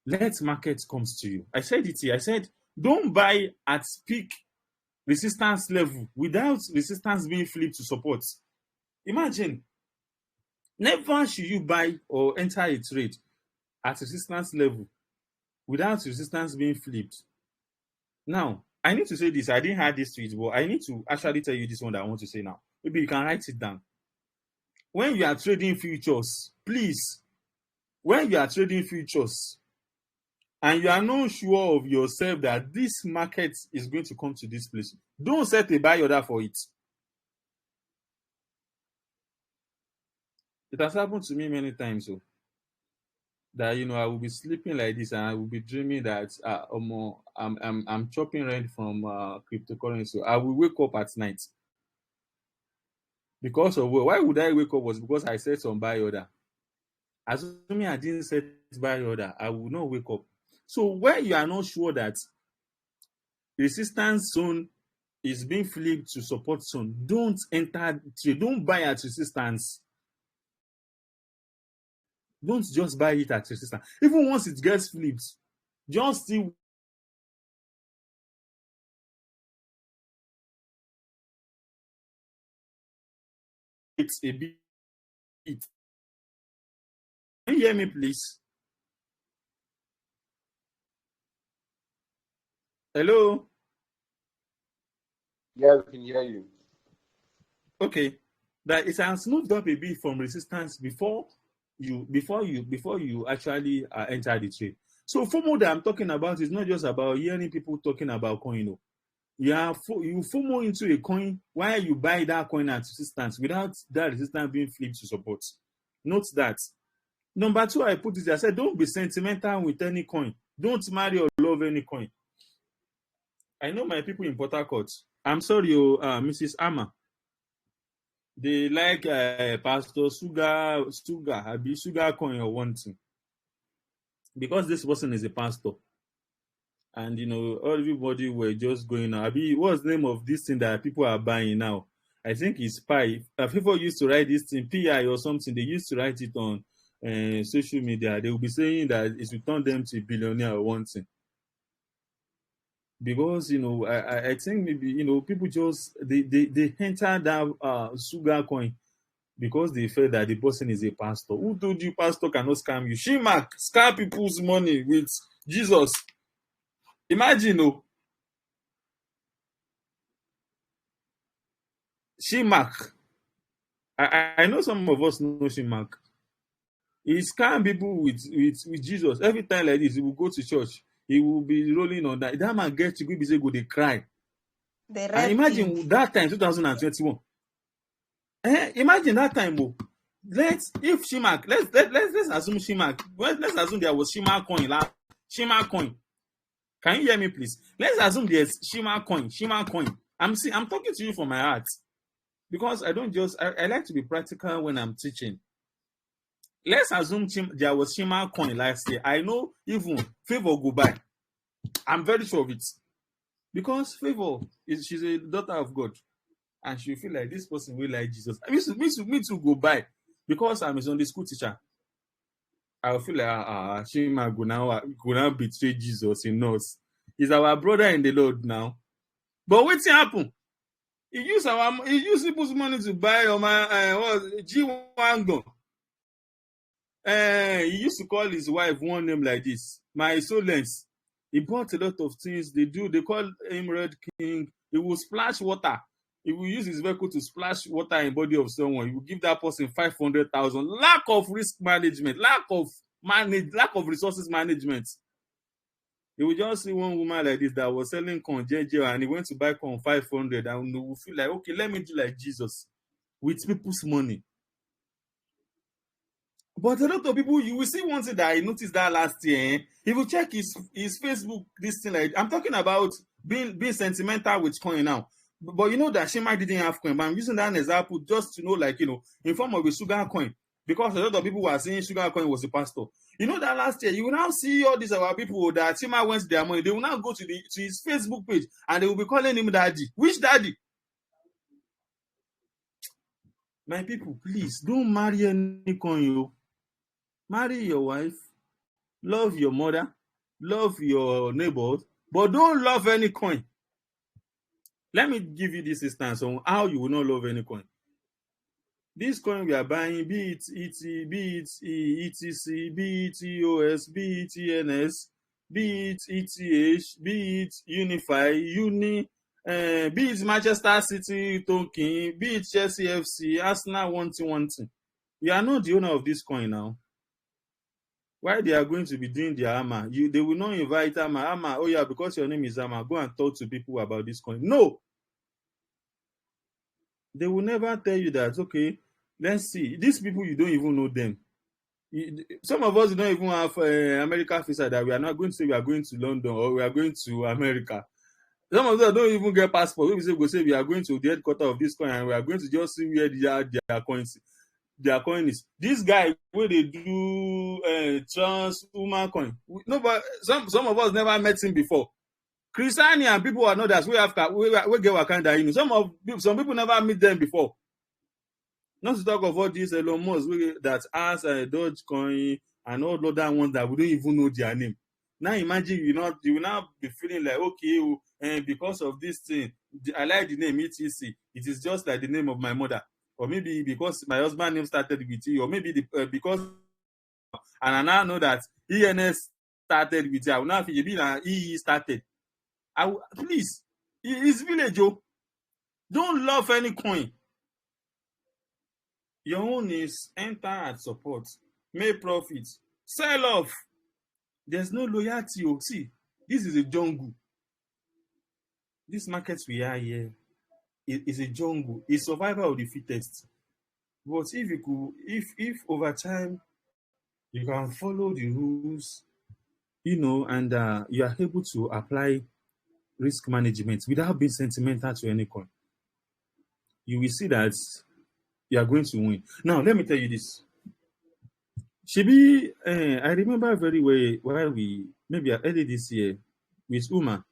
let market comes to you. I said it here. I said, don't buy at peak resistance level without resistance being flipped to support. Imagine, never should you buy or enter a trade at resistance level without resistance being flipped. Now, I need to say this. I didn't have this tweet, but I need to actually tell you this one that I want to say now. Maybe you can write it down. When you are trading futures, please, when you are trading futures and you are not sure of yourself that this market is going to come to this place, don't set a buy order for it. It has happened to me many times. So that I will be sleeping like this and I will be dreaming that I'm chopping rent from cryptocurrency. I will wake up at night because of why would I wake up was because I set some buy order. Assuming I didn't set buy order, I will not wake up. So when you are not sure that resistance zone is being flipped to support zone, don't enter trade. Don't buy at resistance. Don't just buy it at resistance. Even once it gets flipped, just still wait a bit. Can you hear me, please? Hello? Yeah, we can hear you. Okay. That it has moved up a bit from resistance before you actually enter the trade. So FOMO that I'm talking about is not just about hearing people talking about coin. You FOMO into a coin while you buy that coin at resistance without that resistance being flipped to support. Note that. Number two, I put it, I said, don't be sentimental with any coin. Don't marry or love any coin. I know my people in Port Harcourt. I'm sorry, Mrs. Amma. They like Pastor Sugar, Sugar coin or one thing. Because this person is a pastor. And, everybody were just going now. What's the name of this thing that people are buying now? I think it's Pi. People used to write this thing, PI or something. They used to write it on social media. They will be saying that it will turn them to a billionaire or one thing. Because, I think maybe, people just, they enter that sugar coin because they felt that the person is a pastor. Who told you pastor cannot scam you? Shimak scam people's money with Jesus. Imagine, Shimak. I know some of us know Shimak. He scam people with Jesus. Every time like this, he will go to church. He will be rolling on that. That man gets to go, say, go, they cry. And imagine that time, 2021. Imagine that time, let's assume Shimak. Let's assume there was Shima coin. Shima coin. Can you hear me, please? Let's assume there's Shima coin. I'm talking to you from my heart. Because I like to be practical when I'm teaching. Let's assume there was Shima coin last year. I know even Favor go buy. I'm very sure of it. Because Favor, she's a daughter of God. And she feel like this person will like Jesus. Me to go buy. Because I'm a Sunday school teacher. I will feel like Shima go now betray Jesus in us. He's our brother in the Lord now. But what's happen? He used people's money to buy G-Wagon. He used to call his wife one name like this, my Solence. He bought a lot of things. They call him Red King. He will splash water. He will use his vehicle to splash water in body of someone. He will give that person 500,000. Lack of risk management, lack of resources management. He will just see one woman like this that was selling corn JJ and he went to buy corn 500 and he will feel like, okay, let me do like Jesus with people's money. But a lot of people, you will see one thing that I noticed that last year. If you check his Facebook, this thing, like I'm talking about being sentimental with coin now. But you know that Shima didn't have coin. But I'm using that as an example just to know, like, in form of a sugar coin. Because a lot of people were saying sugar coin was a pastor. You know that last year, you will now see all these our people that Shima went to their money. They will now go to his Facebook page and they will be calling him daddy. Which daddy? My people, please don't marry any coin, marry your wife, love your mother, love your neighbors, but don't love any coin. Let me give you this instance on how you will not love any coin. This coin we are buying, be it ET, be it ETC, be it EOS, be it ENS, be it ETH, be it Unify, Uni, be it Manchester City token, be it Chelsea FC, Arsenal one thing. You are not the owner of this coin now. Why they are going to be doing their Ama? They will not invite Ama. Oh yeah, because your name is Ama, go and talk to people about this coin. No, they will never tell you that. Okay, let's see. These people, you don't even know them. Some of us don't even have America visa that we are not going to say we are going to London or we are going to America. Some of us don't even get passport. We say we are going to the headquarters of this coin and we are going to just see where their coins. Their coin is. This guy where they do trans-human coin. Nobody, some of us never met him before. Christianity and people are not that we get Wakanda. Some people never meet them before. Not to talk of all these Elon Musk that has Dogecoin and all other ones that we don't even know their name. Now imagine you will not be feeling like, okay, because of this thing, I like the name ETC. It is just like the name of my mother. Or maybe because my husband's name started with E, or maybe because, and I now know that ENS started with E. I will now feel maybe EE started. Please, it's village, oh. Don't love any coin. Your own is enter at support, make profit, sell off. There's no loyalty. Oh, see, this is a jungle. This market we are here is a jungle. It's survival of the fittest. But if over time you can follow the rules, and you are able to apply risk management without being sentimental to any coin, you will see that you are going to win. Now, let me tell you this. Shibi, I remember very well while maybe early this year with Uma.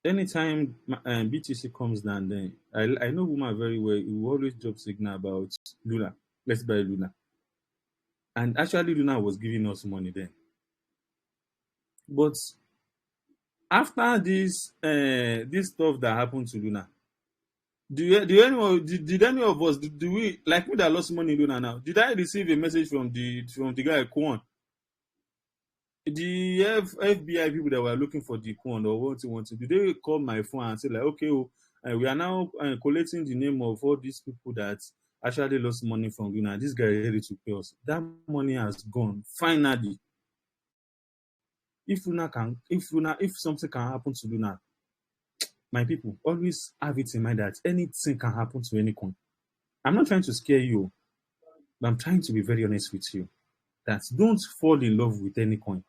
Anytime BTC comes down, then I know Uma very well. He will always drop signal about Luna. Let's buy Luna. And actually, Luna was giving us money then. But after this stuff that happened to Luna, did any of us do we like me that lost money in Luna now? Did I receive a message from the guy Kwon? The FBI people that were looking for the Kwon or what did they call my phone and say like, okay, we are now collecting the name of all these people that actually lost money from Luna. This guy is ready to pay us. That money has gone finally. If something can happen to Luna, my people, always have it in mind that anything can happen to any coin. I'm not trying to scare you, but I'm trying to be very honest with you. That don't fall in love with any coin.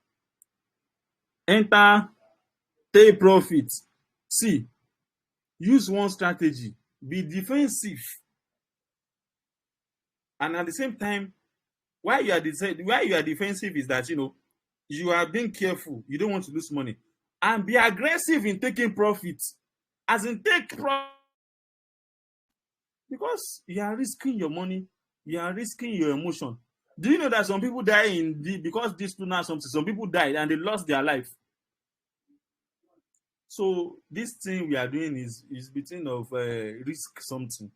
Enter, take profit. See, use one strategy. Be defensive. And at the same time, why you are defensive is that, you are being careful. You don't want to lose money. And be aggressive in taking profits. As in take profit. Because you are risking your money. You are risking your emotion. Do you know that some people die because this Luna something? Some people died and they lost their life. So this thing we are doing is between of risk something.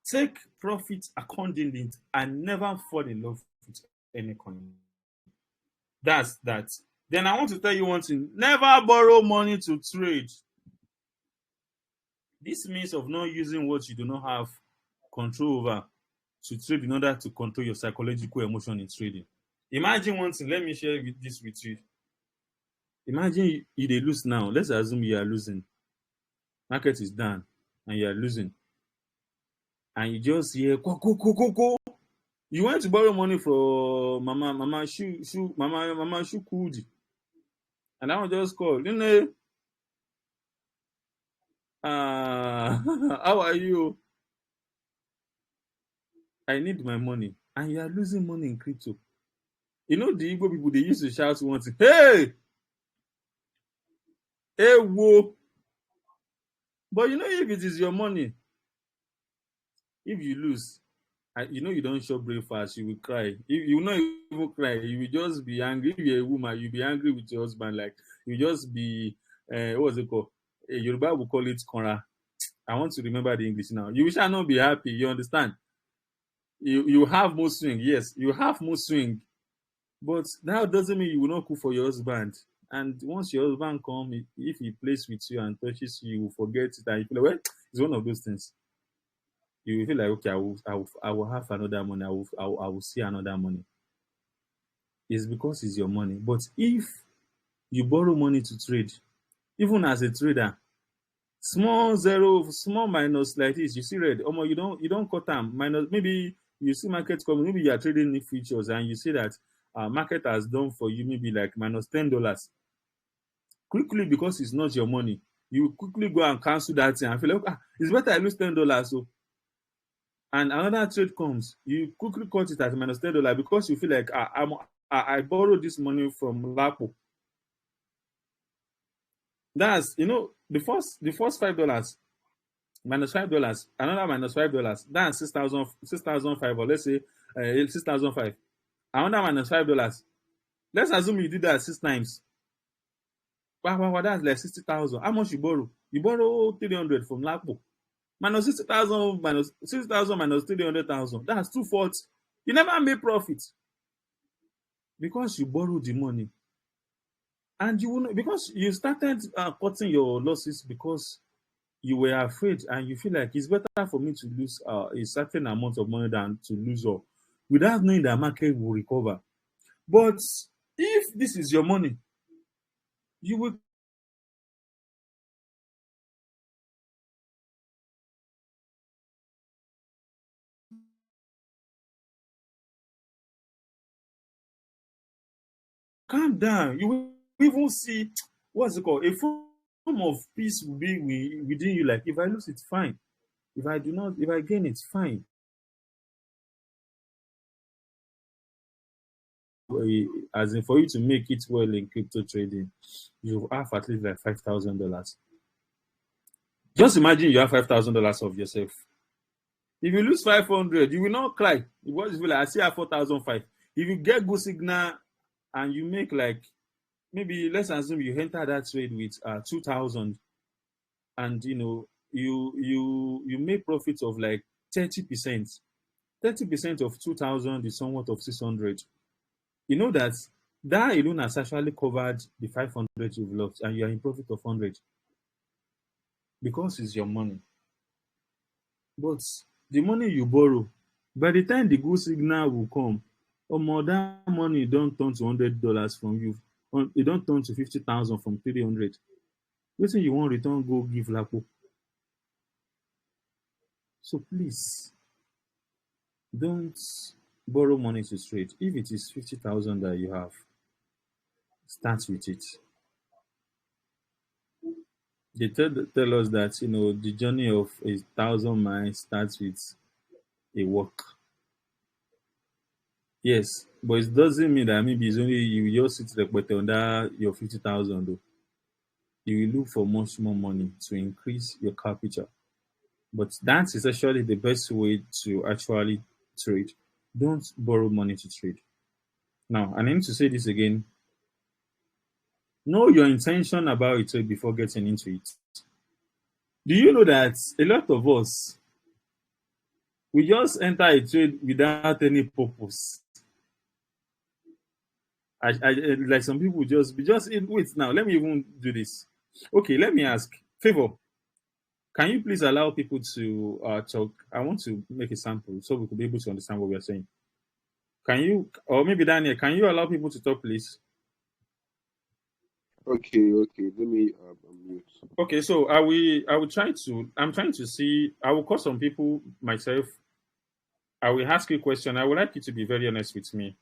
Take profit accordingly and never fall in love with any coin. That's that. Then I want to tell you one thing. Never borrow money to trade. This means of not using what you do not have control over to trade in order to control your psychological emotion in trading. Imagine one thing. Let me share this with you. Imagine you dey lose now. Let's assume you are losing. Market is down and you are losing. And you just hear, ko. You went to borrow money from Mama Shukudi. And I will just call, how are you? I need my money. And you are losing money in crypto. The Igbo people, they used to shout once, hey, whoa. But if it is your money, if you lose You don't show breakfast, you will cry. You will not even cry. You will just be angry. If you're a woman, you'll be angry with your husband. Like you just be what was it called? Yoruba will call it kora. I want to remember the English now. You shall not be happy. You understand? You have mood swing. Yes, you have mood swing, but that doesn't mean you will not cook for your husband. And once your husband come, if he plays with you and touches you, you will forget it, and you feel like, well, it's one of those things. You feel like, okay, I will have another money. I will see another money. It's because it's your money. But if you borrow money to trade, even as a trader, small zero, small minus like this, you see red. You don't cut them minus. Maybe you see market coming. Maybe you are trading in futures and you see that market has done for you maybe like minus $10. Quickly, because it's not your money, you quickly go and cancel that thing and feel like, it's better I lose $10. So, and another trade comes, you quickly cut it at minus $10 because you feel like I borrowed this money from Lapo. That's the first $5 minus $5, another minus $5. That's 6,005, or let's say 6,005. Another minus $5. Let's assume you did that 6 times. Wow, that's like 60,000. How much you borrow? You borrow 300 from Lapo. Minus 60,000 minus 6,000 minus 300,000. That's 240. You never made profit because you borrowed the money, and because you started cutting your losses because you were afraid and you feel like it's better for me to lose a certain amount of money than to lose all, without knowing that market will recover. But if this is your money, you will calm down. You will even see what's it called? A form of peace will be within you. Like, if I lose it, fine. If I gain it, fine. As in, for you to make it well in crypto trading, you have at least like $5,000. Just imagine you have $5,000 of yourself. If you lose 500, you will not cry. Because you feel like, I still have 4,005. If you get good signal and you make like, maybe let's assume you enter that trade with 2,000, and you make profits of like 30%. 30% of 2,000 is somewhat of 600. You know that alone has actually covered the 500 you've lost, and you are in profit of 100 because it's your money. But the money you borrow, by the time the good signal will come, that money don't turn to $100 from you. It don't turn to 50,000 from 300. Wetin you want return go give Lapo. So please, don't borrow money to trade. If it is 50,000 that you have, start with it. They tell us that the journey of 1,000 miles starts with a walk. Yes, but it doesn't mean that maybe it's only you just sit like under your 50,000 though. You will look for much more money to increase your capital. But that is actually the best way to actually trade. Don't borrow money to trade. Now, I need to say this again. Know your intention about a trade before getting into it. Do you know that a lot of us, we just enter a trade without any purpose? Like some people just wait now. Let me even do this. Okay, let me ask. Favor, can you please allow people to talk? I want to make a sample so we could be able to understand what we are saying. Can you, or maybe Daniel, can you allow people to talk, please? Okay. Let me unmute. Okay, so I'm trying to see. I will call some people myself. I will ask you a question. I would like you to be very honest with me.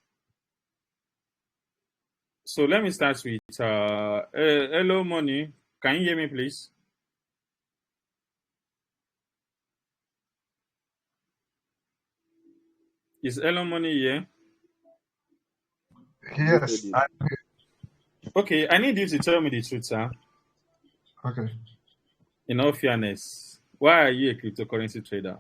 So let me start with hello, Money. Can you hear me, please? Is hello, Money here? Yes. Okay, I need you to tell me the truth, sir. Okay. In all fairness, why are you a cryptocurrency trader?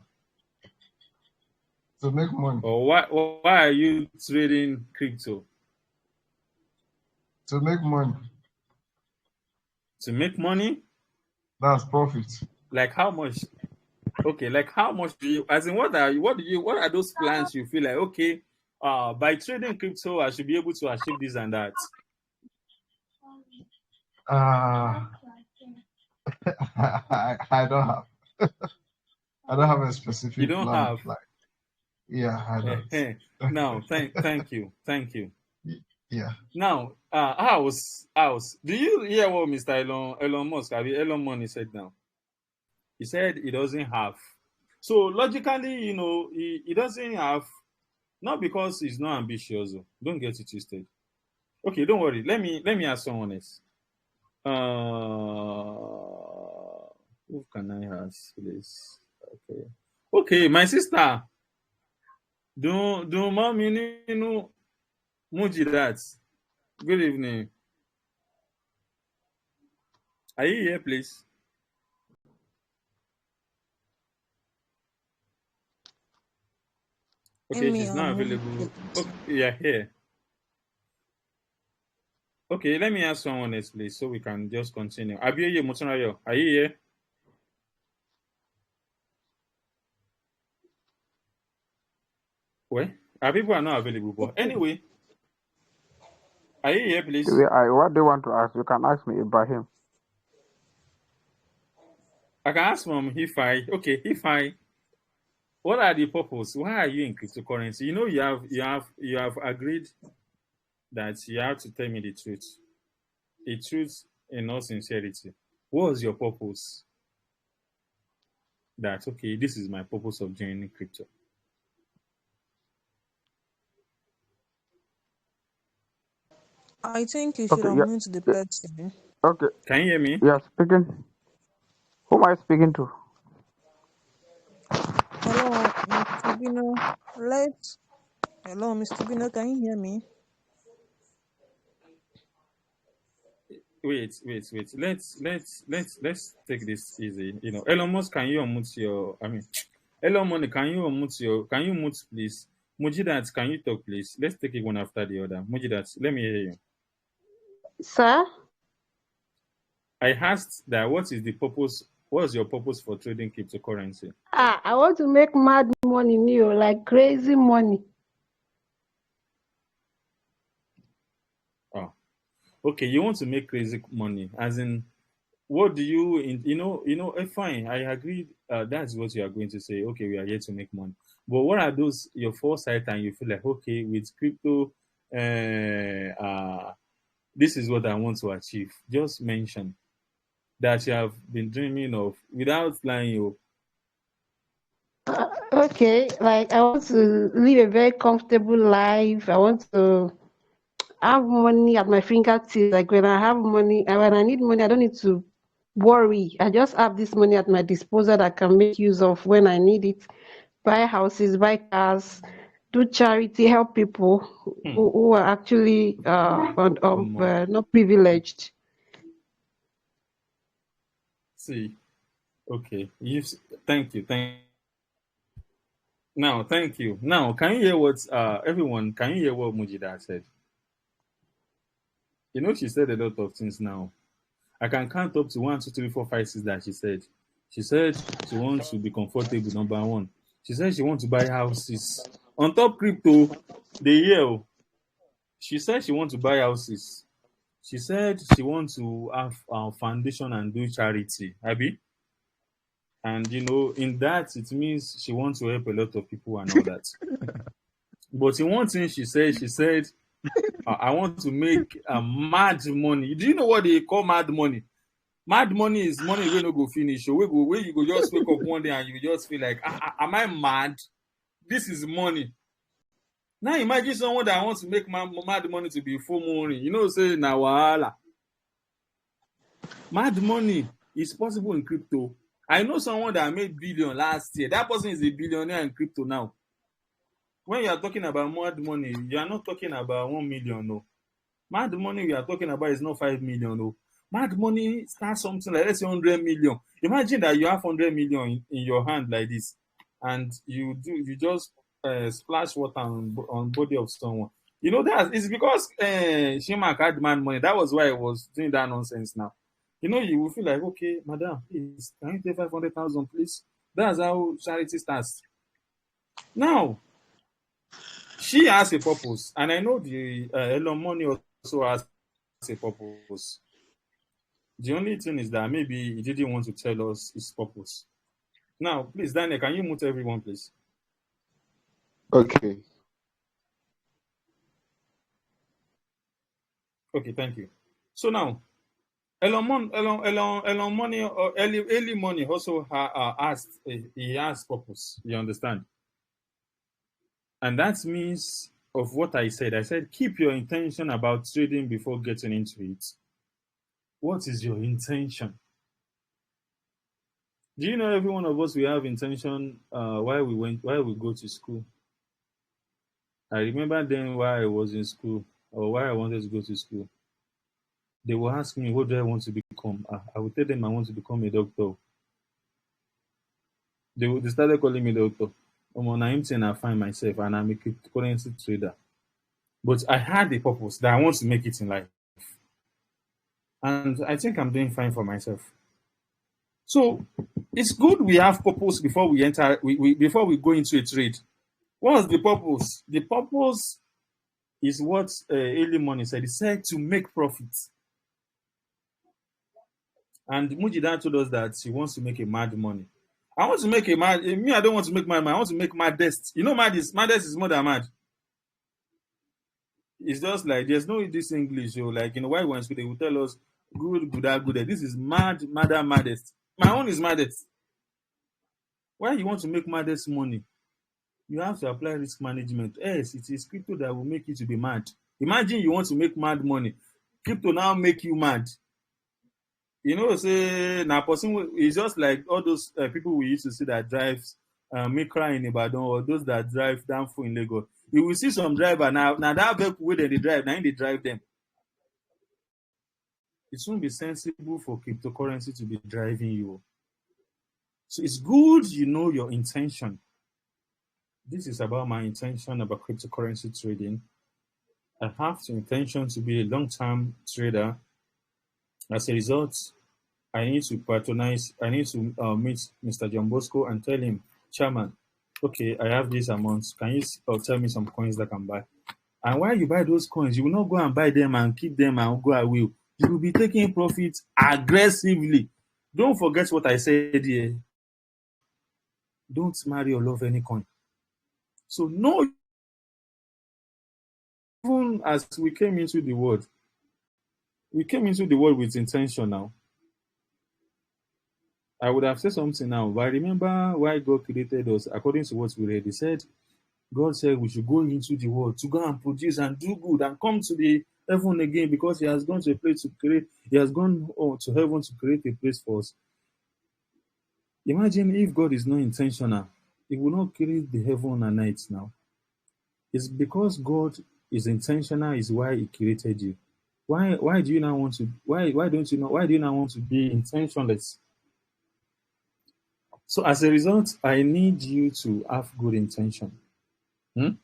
To make money. Or why are you trading crypto? To make money. To make money? That's profit. Like how much? Okay, like how much do you, as in what are those plans you feel like, okay, by trading crypto I should be able to achieve this and that? I don't have I don't have a You specific don't plan have. of life. Yeah, I don't. No, thank you. Yeah. Now, house. Do you hear what Mr. Elon Musk, Elon Money said now? He said he doesn't have. So logically, he doesn't have, not because he's not ambitious. Don't get it twisted. Okay, don't worry. Let me ask someone else. Who can I ask, please? Okay, my sister. Do mommy nínú Mujidat. Good evening. Are you here, please? Okay, she's not available. Okay, you're here. Okay, let me ask someone else, please, so we can just continue. Abiyoye Motunrayo, are you here? Well, our people are not available, but anyway, are you here, please? What do you want to ask? You can ask me, Ibrahim. I can ask from Ifai. What are the purpose? Why are you in cryptocurrency? You have agreed that you have to tell me the truth in all sincerity. What was your purpose? That okay, this is my purpose of joining crypto. I think you should unmute the person. Okay. Can you hear me? Yeah, speaking. Who am I speaking to? Hello, Mr. Bino. Hello, Mr. Bino. Can you hear me? Wait. Let's take this easy. Elon Musk, can you unmute your? Elon Money, can you unmute your? Can you mute, please? Mujidat, can you talk, please? Let's take it one after the other. Mujidat, let me hear you. Sir? I asked that what is your purpose for trading cryptocurrency? I want to make mad money, like crazy money. Oh, okay. You want to make crazy money, as in, what do you, fine. I agree. That's what you are going to say. Okay, we are here to make money. But what are those your foresight and you feel like, okay, with crypto, this is what I want to achieve? Just mention that you have been dreaming of without lying you. Okay, like I want to live a very comfortable life. I want to have money at my fingertips. Like when I have money, and when I need money, I don't need to worry. I just have this money at my disposal that I can make use of when I need it. Buy houses, buy cars, do charity, help people who are actually not privileged. See, okay. Thank you. Now, thank you. Now, can you hear what everyone? Can you hear what Mujida said? She said a lot of things now. I can count up to 1, 2, 3, 4, 5, 6 that she said. She said she wants to be comfortable, number one. She said she wants to buy houses. On top crypto, she said she wants to buy houses. She said she wants to have a foundation and do charity. Abby? And in that, it means she wants to help a lot of people and all that. But in one thing she said, I want to make mad money. Do you know what they call mad money? Mad money is money we no go finish. So where you go just wake up one day and you just feel like, am I mad? This is money. Now imagine someone that wants to make mad money to be full money. Say na wahala. Mad money is possible in crypto. I know someone that made billion last year. That person is a billionaire in crypto now. When you are talking about mad money, you are not talking about 1 million, no. Mad money we are talking about is not 5 million, no. Mad money starts something like, let's say, 100 million. Imagine that you have 100 million in your hand like this, and you just splash water on body of someone. You know that it's because Shima had demand money. That was why I was doing that nonsense now. You know, you will feel like, okay, madam, please, can you take 500,000, please? That's how charity starts. Now, she has a purpose, and I know the Elon Money also has a purpose. The only thing is that maybe he didn't want to tell us his purpose. Now, please, Daniel, can you mute everyone, please? Okay. Okay, thank you. So now, Elon Money, Eli Money also asked, he has purpose. You understand? And that means of what I said. I said, keep your intention about trading before getting into it. What is your intention? Do you know every one of us, we have intention why we go to school? I remember then why I was in school or why I wanted to go to school. They will ask me, what do I want to become? I will tell them I want to become a doctor. They started calling me doctor. I'm on and I find myself and I'm a cryptocurrency trader. But I had a purpose that I want to make it in life. And I think I'm doing fine for myself. So it's good we have purpose before we enter, before we go into a trade. What's the purpose? The purpose is what Eli Money said. He said to make profits. And Mujida told us that he wants to make a mad money. I want to make a mad. Me, I don't want to make mad money. I want to make maddest. You know, maddest is more than mad. It's just like there's no this English. Like why we went to school, they will tell us good. This is maddest. My own is maddest. Why you want to make maddest money? You have to apply risk management. Yes, it is crypto that will make you to be mad. Imagine you want to make mad money. Crypto now make you mad. Say now person is just like all those people we used to see that drives Mikra in Ibadan or those that drive Danfo in Lagos. You will see some driver now that vehicle where they drive, now they drive them. It won't be sensible for cryptocurrency to be driving you. So it's good you know your intention. This is about my intention about cryptocurrency trading. I have the intention to be a long-term trader. As a result, I need to meet Mr. John Bosco and tell him, Chairman, okay, I have this amount. Can you tell me some coins that I can buy? And while you buy those coins, you will not go and buy them and keep them and go away. You will be taking profit aggressively. Don't forget what I said here. Don't marry or love any coin. So no, even as we came into the world with intention now. I would have said something now, but I remember why God created us according to what we read. He said, God said we should go into the world to go and produce and do good and come to the heaven again because He has gone to a place to create. He has gone to heaven to create a place for us. Imagine if God is not intentional, He will not create the heaven and earth now. It's because God is intentional is why He created you. Why do you not want to? Why do you not want to be intentionless? So as a result, I need you to have good intention. Then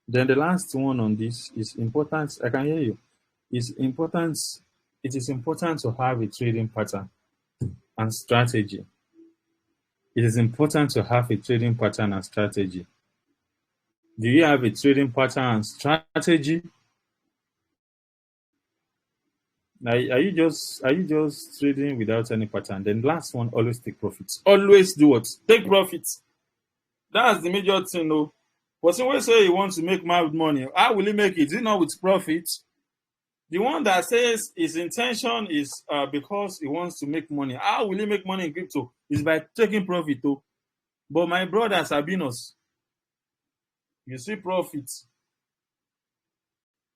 the last one on this is important. I can hear you. It is important to have a trading pattern and strategy. It is important to have a trading pattern and strategy. Do you have a trading pattern and strategy? Are you just trading without any pattern? Then last one, always take profits. Always do what? Take profits. That's the major thing, though. But someone say he wants to make mad money. How will he make it? Is it not with profit? The one that says his intention is because he wants to make money. How will he make money in crypto? Is by taking profit, though. But my brother Sabinos, you see profit.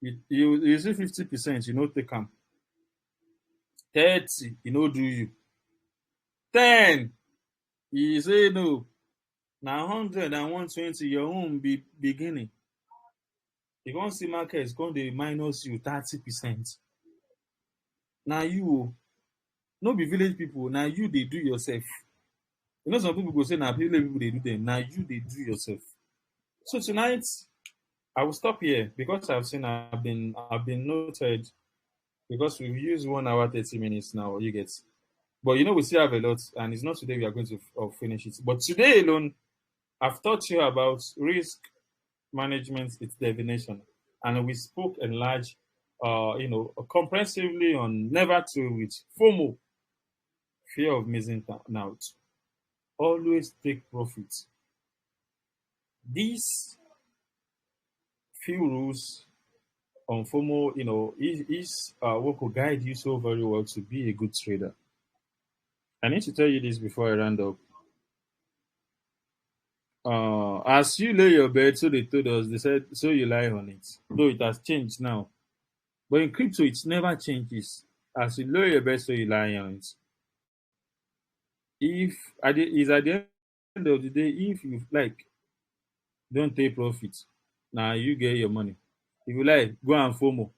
You see 50%, you know, take them. 30, you know, do you. 10, you say no. Now 100 and 120, your own be beginning. If you want to see market, it's going to minus you 30%. Now you, no be village people, now you they do yourself. You know some people go say now village people they do them. Now you they do yourself. So tonight I will stop here because I've been noted because we've used 1 hour 30 minutes now. You get, but we still have a lot, and it's not today we are going to finish it. But today alone, I've taught you about risk management, its definition, and we spoke and large, comprehensively on never to with FOMO, fear of missing out. Always take profit. These few rules on FOMO, is what could guide you so very well to be a good trader. I need to tell you this before I round up. As you lay your bed, so they told us, they said, so you lie on it. Though it has changed now. But in crypto, it never changes. As you lay your bed, so you lie on it. If at the end of the day, if you like, don't take profit. Now you get your money. If you like, go and FOMO.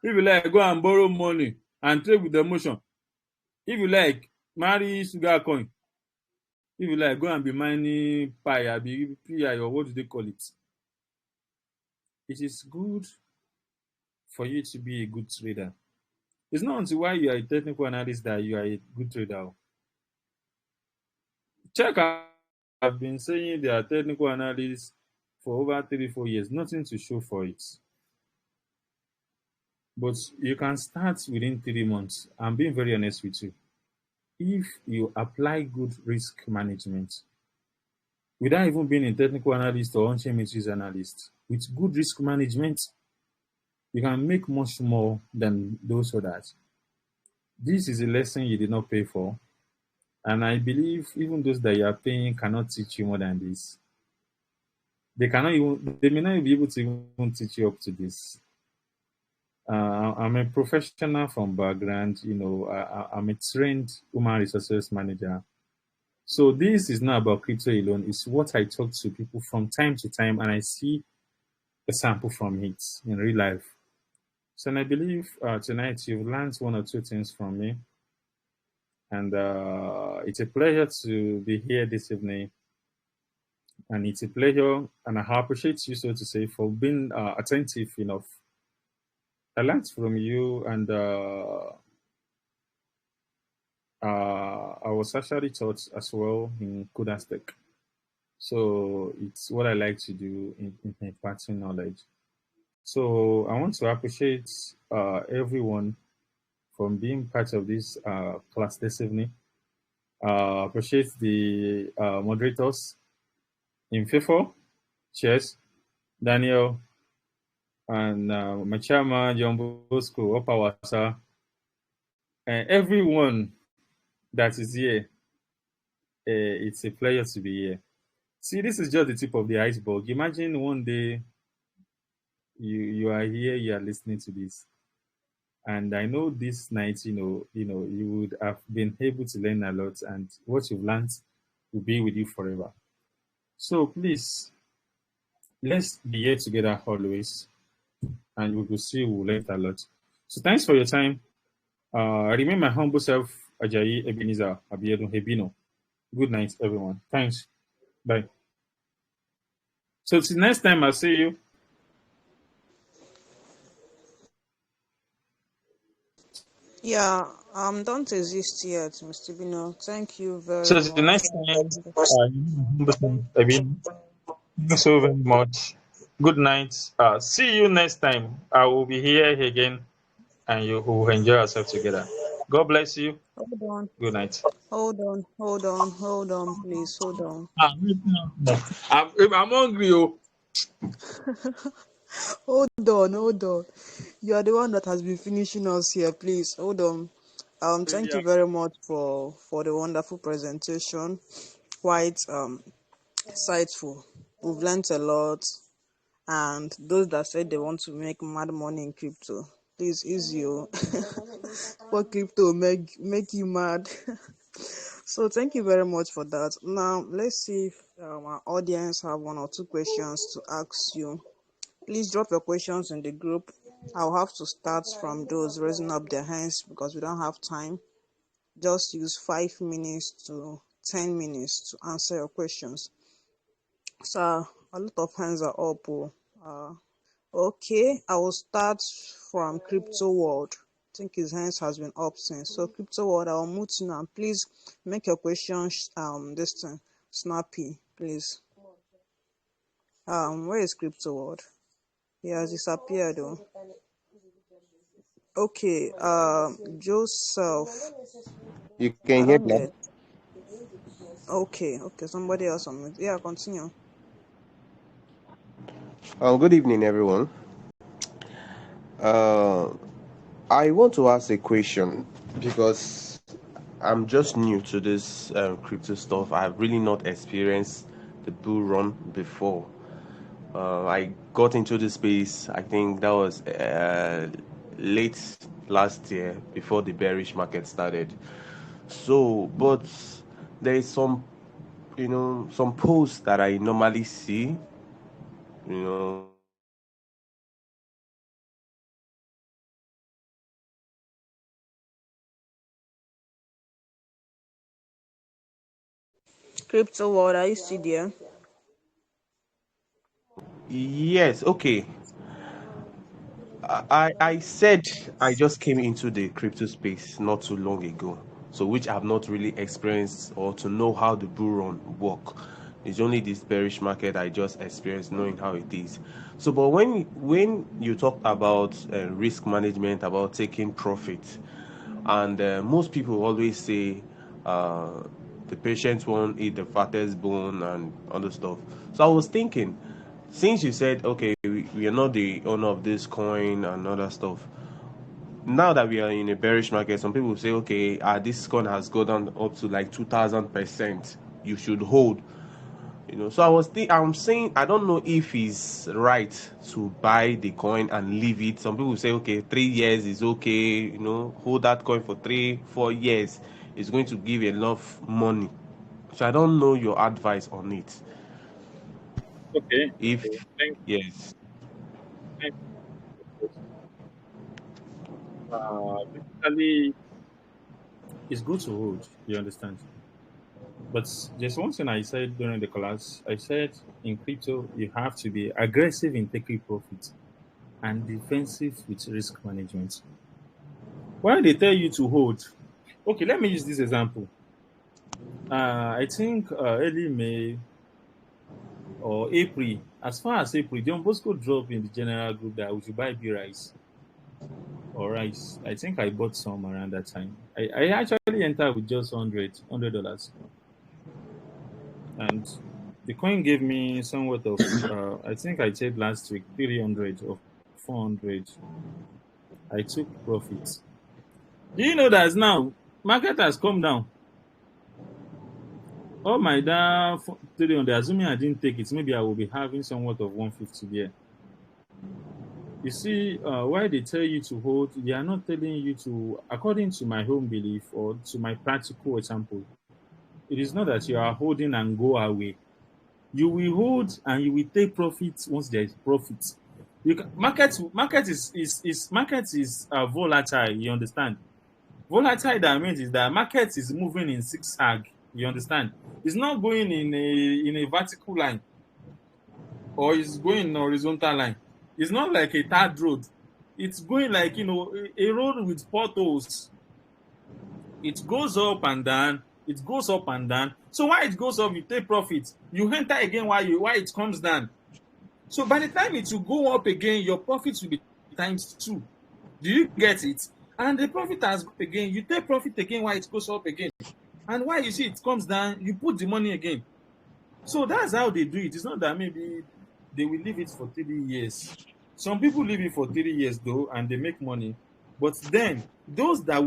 If you like, go and borrow money and trade with the emotion. If you like, marry sugar coin. If you like, go and be mining pi, be PI, or what do they call it? It is good for you to be a good trader. It's not until why you are a technical analyst that you are a good trader. Check, I've been saying they are technical analysts for over 3-4 years, nothing to show for it. But you can start within 3 months. I'm being very honest with you. If you apply good risk management, without even being a technical analyst or on-chain matrix analyst, with good risk management, you can make much more than those others. This is a lesson you did not pay for. And I believe even those that you are paying cannot teach you more than this. They may not even be able to even teach you up to this. I'm a professional from background, I'm a trained human resources manager. So this is not about crypto alone. It's what I talk to people from time to time, and I see a sample from it in real life. So and I believe tonight you've learned 1 or 2 things from me. And it's a pleasure to be here this evening. And it's a pleasure, and I appreciate you, so to say, for being attentive enough. I learned from you, and I was actually taught as well in Coderstech. So it's what I like to do in imparting knowledge. So I want to appreciate everyone from being part of this class this evening. Appreciate the moderators in FIFO. Cheers. Daniel, and my chairman, John Bosco, Opawasa, and everyone that is here. It's a pleasure to be here. See, this is just the tip of the iceberg. Imagine one day you are here, you are listening to this, and I know this night, you would have been able to learn a lot, and what you've learned will be with you forever. So please, let's be here together always, and we will see we'll learn a lot. So thanks for your time. I remain my humble self, Ajayi Ebenezer Abiodun Hebino. Good night, everyone. Thanks. Bye. So till next time, I'll see you. Yeah, don't exist yet, Mr. Bino. Thank you very So much. the next time, thank you so very much. Good night. See you next time. I will be here again, and you will enjoy yourself together. God bless you. Hold on, Good night. hold on, please, hold on. I'm hungry. Hold on. You are the one that has been finishing us here, please. Hold on. Thank you very much for the wonderful presentation. Quite insightful. We've learned a lot. And those that said they want to make mad money in crypto, please ease you. What crypto make you mad? So thank you very much for that. Now let's see if our audience have 1 or 2 questions to ask you. Please drop your questions in the group. I'll have to start from those raising up their hands because we don't have time. Just use 5 minutes to 10 minutes to answer your questions. So A lot of hands are up. Oh. Okay, I will start from crypto world. I think his hands has been up since. So crypto world, I will move to now. Please make your questions this thing snappy, please. Where is crypto world? He has disappeared though. Okay, Joseph. You I can hear don't me? get. Okay, somebody else on it. Yeah, continue. Good evening, everyone. Uh, I want to ask a question because I'm just new to this crypto stuff. I've really not experienced the bull run before. I got into the space, I think that was late last year before the bearish market started. So, but there is some, some posts that I normally see, some posts that I normally see that Crypto world, are you still there? yes, okay. I said I just came into the crypto space not too long ago, so which I've not really experienced or to know how the bull run work. It's only this bearish market I just experienced knowing how it is. So, but when you talk about risk management, about taking profit, and most people always say uh, the patient won't eat the fattest bone and other stuff. So I was thinking, since you said okay, we are not the owner of this coin and other stuff, now that we are in a bearish market, some people say okay, this coin has gone down up to like 2000%, you should hold. So I'm saying I don't know if it's right to buy the coin and leave it. Some people say okay, 3 years is okay, hold that coin for 3 4 years, it's going to give enough money. So I don't know your advice on it. Okay. If Okay. Thank yes. thank you. Basically, it's good to hold. You understand? But there's one thing I said during the class. I said in crypto, you have to be aggressive in taking profit and defensive with risk management. Why they tell you to hold? Okay, let me use this example. I think early May or April, as far as April, John Bosco dropped in the general group that we should buy B rice or rice. I think I bought some around that time. I actually entered with just $100. And the coin gave me somewhat of I think I said last week 300 or 400. I took profits. Do you know that now market has come down? Oh my down 300. Assuming I didn't take it, maybe I will be having somewhat of 150 there. You see, why they tell you to hold, they are not telling you to, according to my home belief or to my practical example. It is not that you are holding and go away. You will hold and you will take profit once there is profit. Market is volatile. You understand? Volatile that means is that market is moving in zigzag. You understand? It's not going in a vertical line or it's going in a horizontal line. It's not like a third road. It's going like a road with potholes. It goes up and down. It goes up and down. So why it goes up, you take profit. You enter again while it comes down. So by the time it will go up again, your profits will be times two. Do you get it? And the profit has gone again. You take profit again while it goes up again. And while you see it comes down, you put the money again. So that's how they do it. It's not that maybe they will leave it for 3 years. Some people leave it for 3 years though, and they make money. But then those that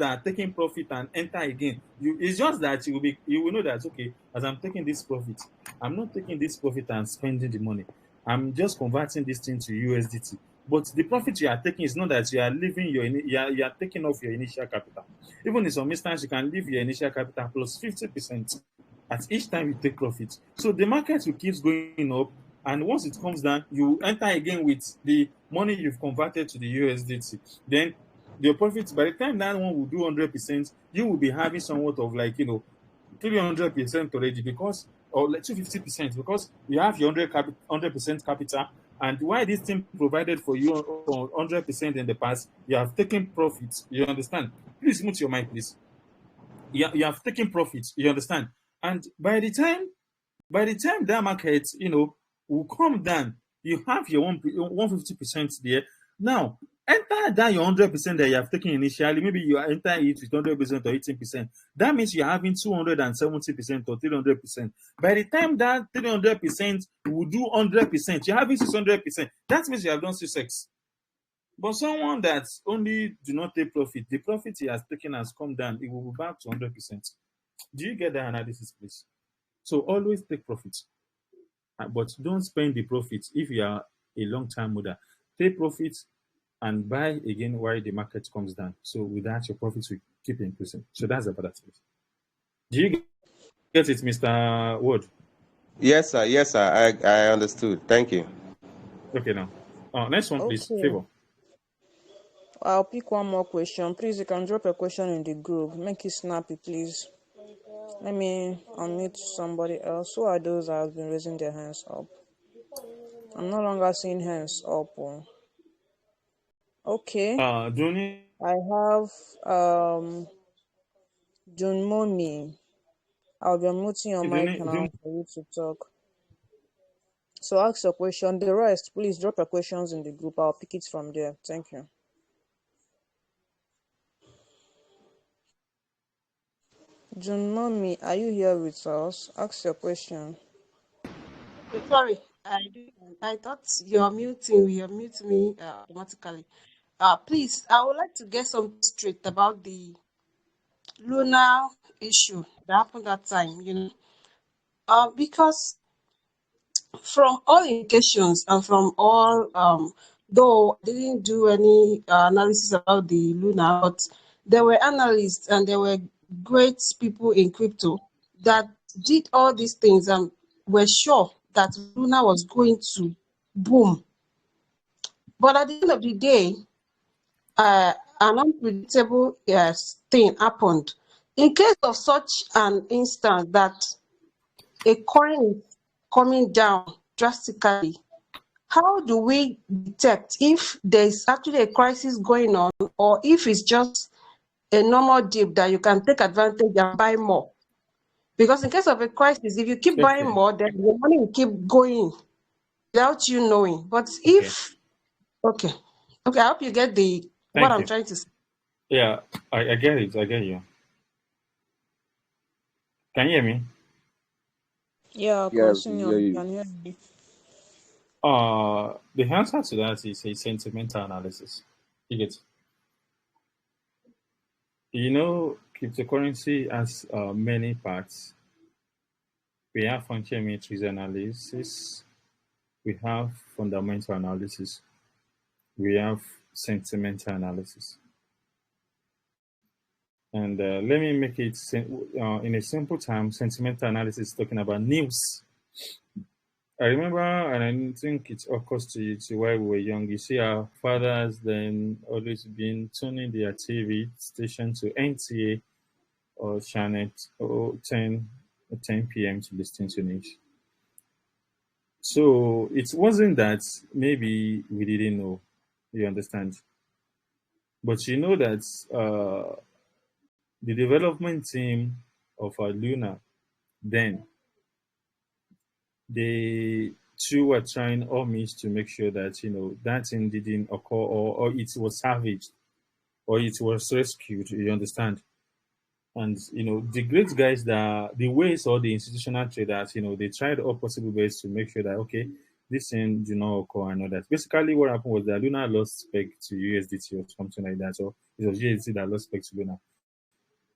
are taking profit and enter again, it's just that you will know that okay, as I'm taking this profit, I'm not taking this profit and spending the money. I'm just converting this thing to USDT. But the profit you are taking is not that you are leaving you are taking off your initial capital. Even in some instance, you can leave your initial capital plus 50% at each time you take profit. So the market will keep going up, and once it comes down, you enter again with the money you've converted to the USDT. Then your profits, by the time that one will do 100%, you will be having somewhat of like 300% already because or let's say 50%, because you have your 100% capital. And why this thing provided for you on 100% in the past, you have taken profits. You understand? Please mute your mic, please. You have taken profits. You understand? And by the time that market, will come down, you have your 150% there. Now, enter that your 100% that you have taken initially. Maybe you enter it with 100% or 18%. That means you're having 270% or 300%. By the time that 300% will do 100%, you're having 600%. That means you have done 6x. But someone that only do not take profit, the profit he has taken has come down. It will be back to 100%. Do you get that analysis, please? So always take profit. But don't spend the profits if you are a long-term holder. Take profits and buy again while the market comes down. So with that, your profits will keep increasing. So that's about that. Do you get it, Mr. Ward? Yes, sir. Yes, sir. I understood. Thank you. Okay, now. Next one, please. Okay. Favor. I'll pick one more question. Please, you can drop a question in the group. Make it snappy, please. Let me unmute somebody else. Who are those that have been raising their hands up? I'm no longer seeing hands up. Okay. I have June Momi. I'll be unmuting your mic now for you to talk. So ask your question. The rest, please drop your questions in the group. I'll pick it from there. Thank you. June Mommy, are you here with us? Ask your question. Sorry, I thought you're mute me automatically. Please, I would like to get something straight about the lunar issue that happened that time, because from all indications and from all, though I didn't do any analysis about the lunar, but there were analysts and there were great people in crypto that did all these things and were sure that Luna was going to boom. But at the end of the day, an unpredictable thing happened. In case of such an instance that a coin is coming down drastically, how do we detect if there's actually a crisis going on or if it's just a normal dip that you can take advantage and buy more? Because in case of a crisis, if you keep buying more, then the money will keep going without you knowing. But if okay, I hope you get what I'm trying to say. Yeah, I get it. I get you. Can you hear me? Yeah, continue. Can hear me. The answer to that is a sentimental analysis. You get it? Cryptocurrency has many parts. We have functional matrix analysis. We have fundamental analysis. We have sentimental analysis. And let me make it in a simple term. Sentimental analysis is talking about news. I remember, and I think it occurs to you too, while we were young, you see our fathers then always been tuning their TV station to NTA or channel 10 p.m. to listen to news. So it wasn't that maybe we didn't know, you understand? But you know that the development team of Luna then, they too were trying all means to make sure that that thing didn't occur or it was salvaged or it was rescued, you understand? And the great guys, the ways or the institutional traders, they tried all possible ways to make sure that okay, this thing do not occur and all that. Basically what happened was that Luna lost spec to USDT or something like that. So it was USDT that lost spec to Luna.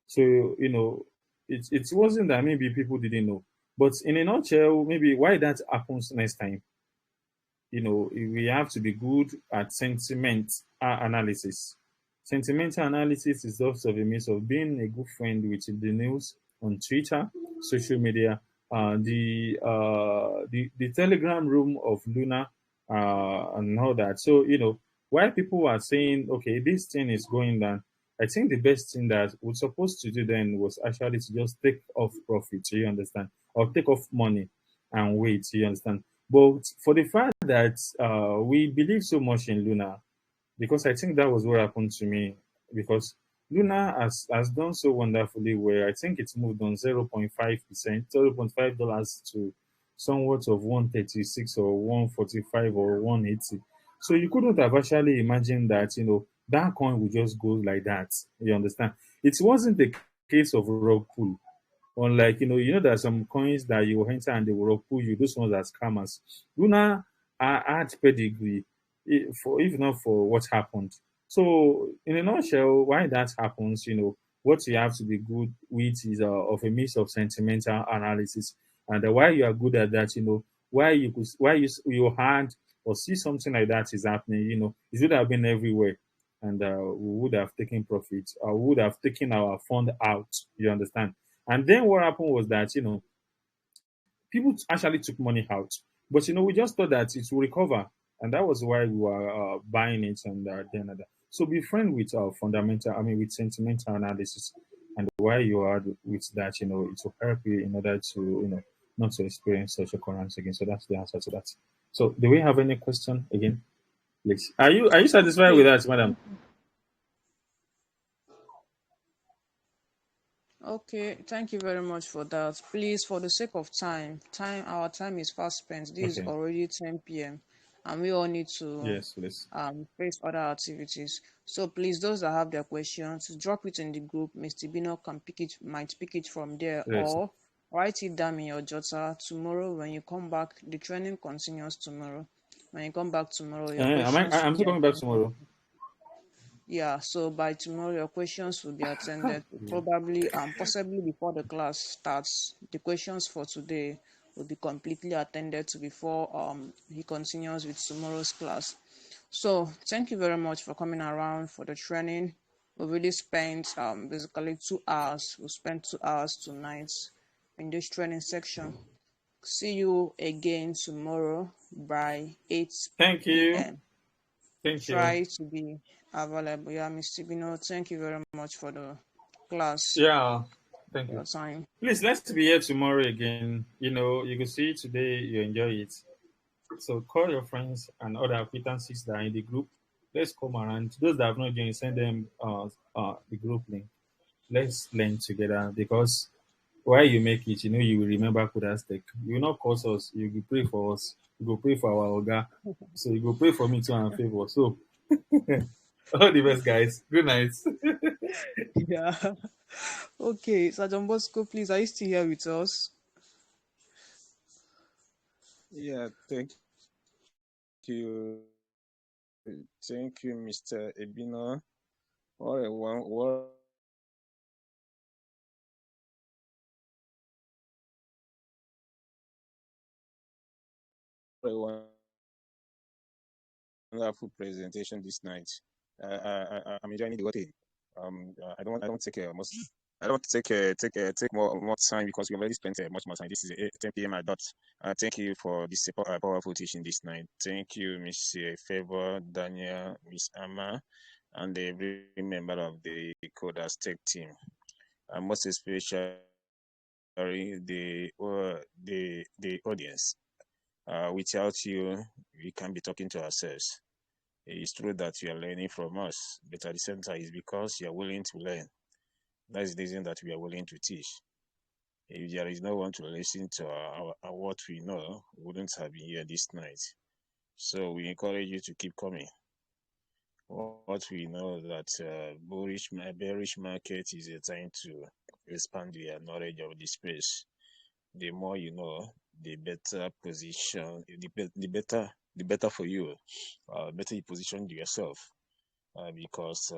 So it wasn't that maybe people didn't know. But in a nutshell, maybe why that happens next time, we have to be good at sentiment analysis. Sentimental analysis is also a means of being a good friend with the news on Twitter, social media, the Telegram room of Luna, and all that. So, while people are saying, okay, this thing is going down, I think the best thing that we're supposed to do then was actually to just take off profit. You understand? or take off money and wait. You understand? But for the fact that we believe so much in Luna, because I think that was what happened to me. Because Luna has done so wonderfully well. I think it's moved on 0.5%, $0.5 to somewhat of 136 or 145 or 180. So you couldn't have actually imagined that, that coin would just go like that. You understand? It wasn't a case of rug pull. Unlike, there are some coins that you enter and they will rug pull you. Those ones are scammers. Luna had pedigree, for if not for what happened. So, in a nutshell, why that happens, what you have to be good with is of a mix of sentimental analysis, and why you are good at that, why you had or see something like that is happening, it would have been everywhere, and we would have taken profit, or we would have taken our fund out. You understand? And then what happened was that people actually took money out, but we just thought that it will recover, and that was why we were buying it and then and that. So be friend with fundamental, I mean, with sentimental analysis, and why you are with that, it will help you in order to not to experience such occurrence again. So that's the answer to that. So do we have any question again, please? Are you satisfied with Okay. that, madam? Okay, thank you very much for that. Please, for the sake of our time is fast spent. This is Okay. already 10 p.m. and we all need to Yes, please. face other activities. So please, those that have their questions, drop it in the group. Mr. Bino might pick it from there, Yes. or write it down in your jotter. Tomorrow, when you come back, the training continues tomorrow. When you come back tomorrow, your questions I'm should be still coming back attended. tomorrow. Yeah, so by tomorrow your questions will be attended, probably possibly before the class starts. The questions for today will be completely attended to before he continues with tomorrow's class. So thank you very much for coming around for the training. We really spent basically 2 hours. We spent 2 hours tonight in this training section. See you again tomorrow by 8 Thank you. p.m. Thank you. Try to be available. Yeah, Mr. Bino, thank you very much for the class, Yeah. Thank for you. your time. Please, let's be here tomorrow again. You can see today, you enjoy it. So call your friends and other acquaintances that are in the group. Let's come around. Those that have not joined, send them the group link. Let's learn together, because while you make it, you will remember Coderstech. You will not curse us. You will pray for us. You will pray for our Oga. So you will pray for me too and favor. So all the best, guys. Good night. Yeah. Okay, Sergeant Bosco, please, are you still here with us? Yeah, thank you, Mr. Ebino. What a wonderful presentation this night. I'm enjoying the whole thing. I don't take most. I don't take more time because we already spent much more time. This is 10 p.m. I dot. Thank you for this powerful teaching this night. Thank you, Miss Favor, Daniel, Miss Amma, and every member of the Coderstech team. Most especially the audience. Without you, we can't be talking to ourselves. It's true that you are learning from us, but at the same time, it's because you are willing to learn. That's the reason that we are willing to teach. If there is no one to listen to what we know, we wouldn't have been here this night. So we encourage you to keep coming. What we know that bearish market is a time to expand your knowledge of the space. The more you know, the better position, the better for you. Better you position yourself. Because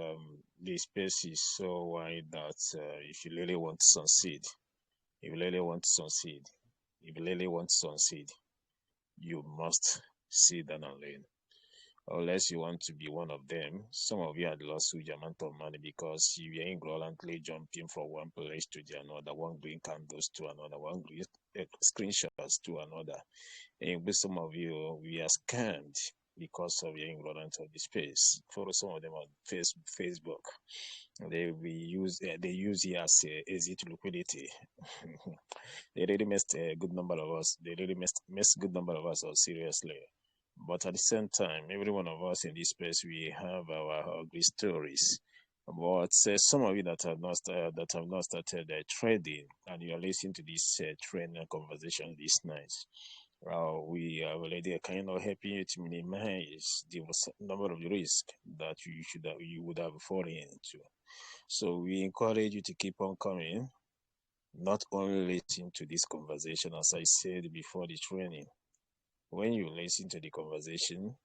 the space is so wide that if you really want to succeed, if you really want to succeed, if you really want to succeed, you must sit down and learn. Unless you want to be one of them, some of you had lost huge amount of money because you were ignorantly jumping from one place to the another, one green candles to another, one green screenshots to another. And with some of you, we are scammed. because of your ignorance of the space. Follow some of them on Facebook. They use it as a exit liquidity. They really messed a good number of us. They really messed good number of us up seriously. But at the same time, every one of us in this space, we have our ugly stories. But some of you that have not started trading, and you are listening to this training conversation this night, we are already kind of helping you to minimize the number of risk that you would have fallen into. So we encourage you to keep on coming, not only listen to this conversation, as I said before the training. When you listen to the conversation,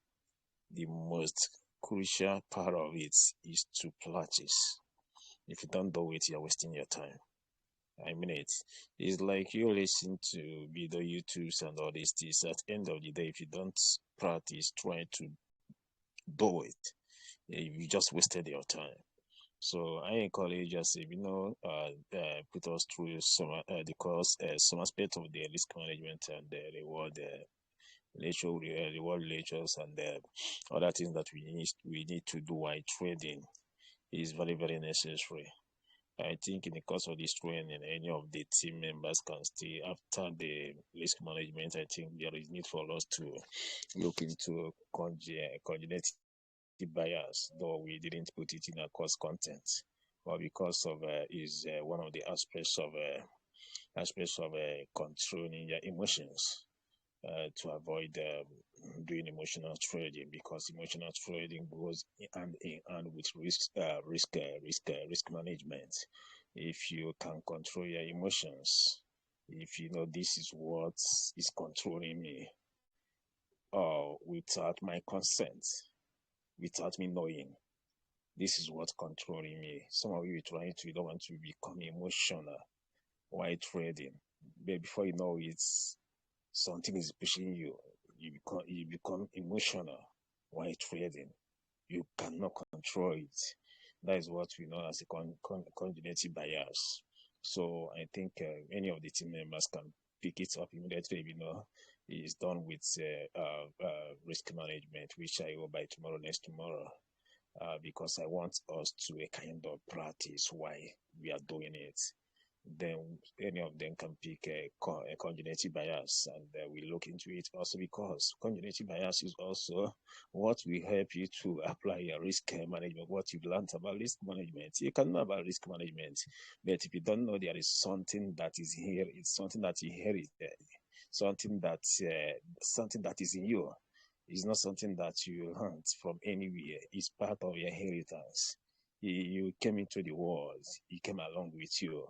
the most crucial part of it is to practice. If you don't do it, you're wasting your time. I mean it. It's like you listen to video YouTubes and all these things. At the end of the day, if you don't practice trying to do it, you just wasted your time. So I encourage us, put us through some some aspect of the risk management and the reward lectures and other things that we need to do while trading is very, very necessary. I think in the course of this training, any of the team members can stay after the risk management. I think there is need for us to look into cognitive bias, though we didn't put it in our course content, but because of is one of the aspects of controlling your emotions. To avoid doing emotional trading, because emotional trading goes hand in hand with risk management. If you can control your emotions, if you know this is what is controlling me, without my consent, without me knowing, this is what's controlling me. Some of you you don't want to become emotional while trading, but before you know it, something is pushing you. You become emotional while trading. You cannot control it. That is what we know as a cognitive bias. So I think any of the team members can pick it up immediately. Is done with risk management, which I will by next tomorrow, because I want us to kind of practice why we are doing it. Then any of them can pick a cognitive bias, and we look into it also, because cognitive bias is also what will help you to apply your risk management. What you've learned about risk management, you can know about risk management, but if you don't know there is something that is here, it's something that you inherited, something that is in you. It's not something that you hunt from anywhere. It's part of your inheritance. You came into the world. It came along with you.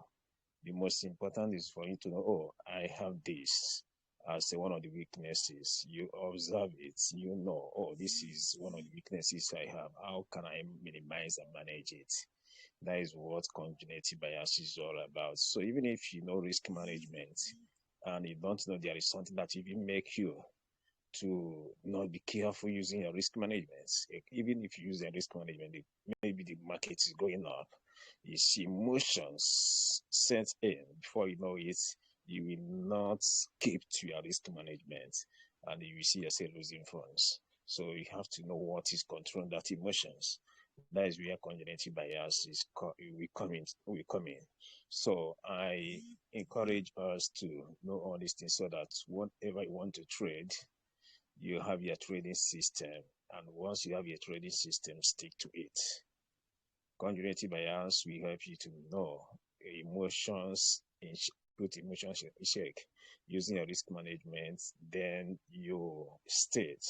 The most important is for you to know, oh, I have this as one of the weaknesses. You observe it, you know, oh, this is one of the weaknesses I have. How can I minimize and manage it? That is what cognitive bias is all about. So even if you know risk management and you don't know there is something that even make you to not be careful using your risk management, even if you use the risk management, maybe the market is going up, you see emotions set in. Before you know it, you will not keep to your risk management, and you will see yourself losing funds. So you have to know what is controlling that emotions. That is where cognitive bias we come in. So I encourage us to know all these things, so that whatever you want to trade, you have your trading system, and once you have your trading system, stick to it. Cognitive bias will help you to know emotions, put emotions in check using your risk management. Then you state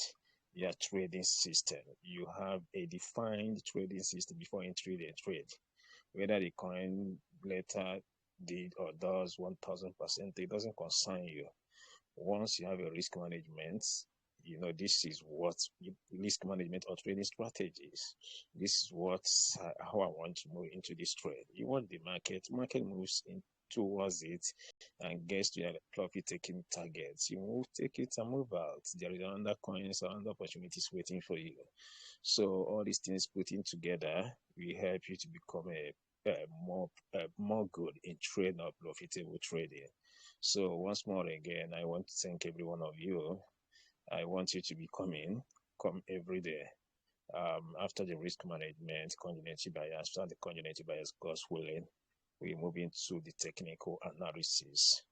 your trading system. You have a defined trading system before entering the trade. Whether the coin later did or does 1000%, it doesn't concern you. Once you have a risk management, this is what risk management or trading strategies. This is how I want to move into this trade. You want the market moves in towards it and gets to your profit taking targets. You take it and move out. There is another coins or other opportunities waiting for you. So all these things putting together will help you to become more good in trading or profitable trading. So once more again, I want to thank every one of you. I want you to be coming. come every day. After the risk management, continuity bias, after the continuity bias, God's willing, we move into the technical analysis.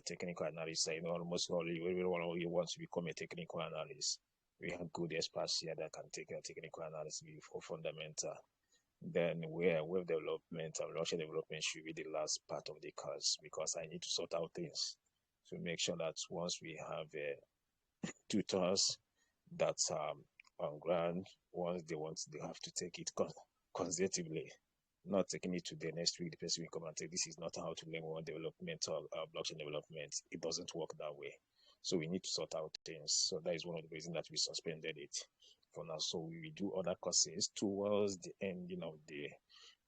Technical analysis, almost all everyone of you wants to become a technical analyst. We have good experts here that can take a technical analysis before fundamental. Then web development and blockchain development should be the last part of the course, because I need to sort out things to make sure that once we have tutors that on ground, once they have to take it consecutively, not taking it today, next week the person will come and say this is not how to learn one development or blockchain development. It doesn't work that way. So we need to sort out things. So that is one of the reasons that we suspended it for now. So we will do other courses towards the ending of the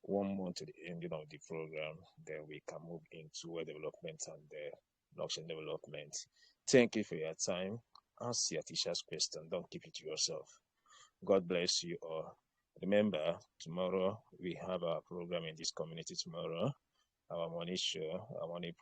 1 month to the ending of the program. Then we can move into web development and blockchain development. Thank you for your time. Ask your teacher's question. Don't keep it to yourself. God bless you all. Remember, tomorrow we have our program in this community tomorrow. Our morning show, our morning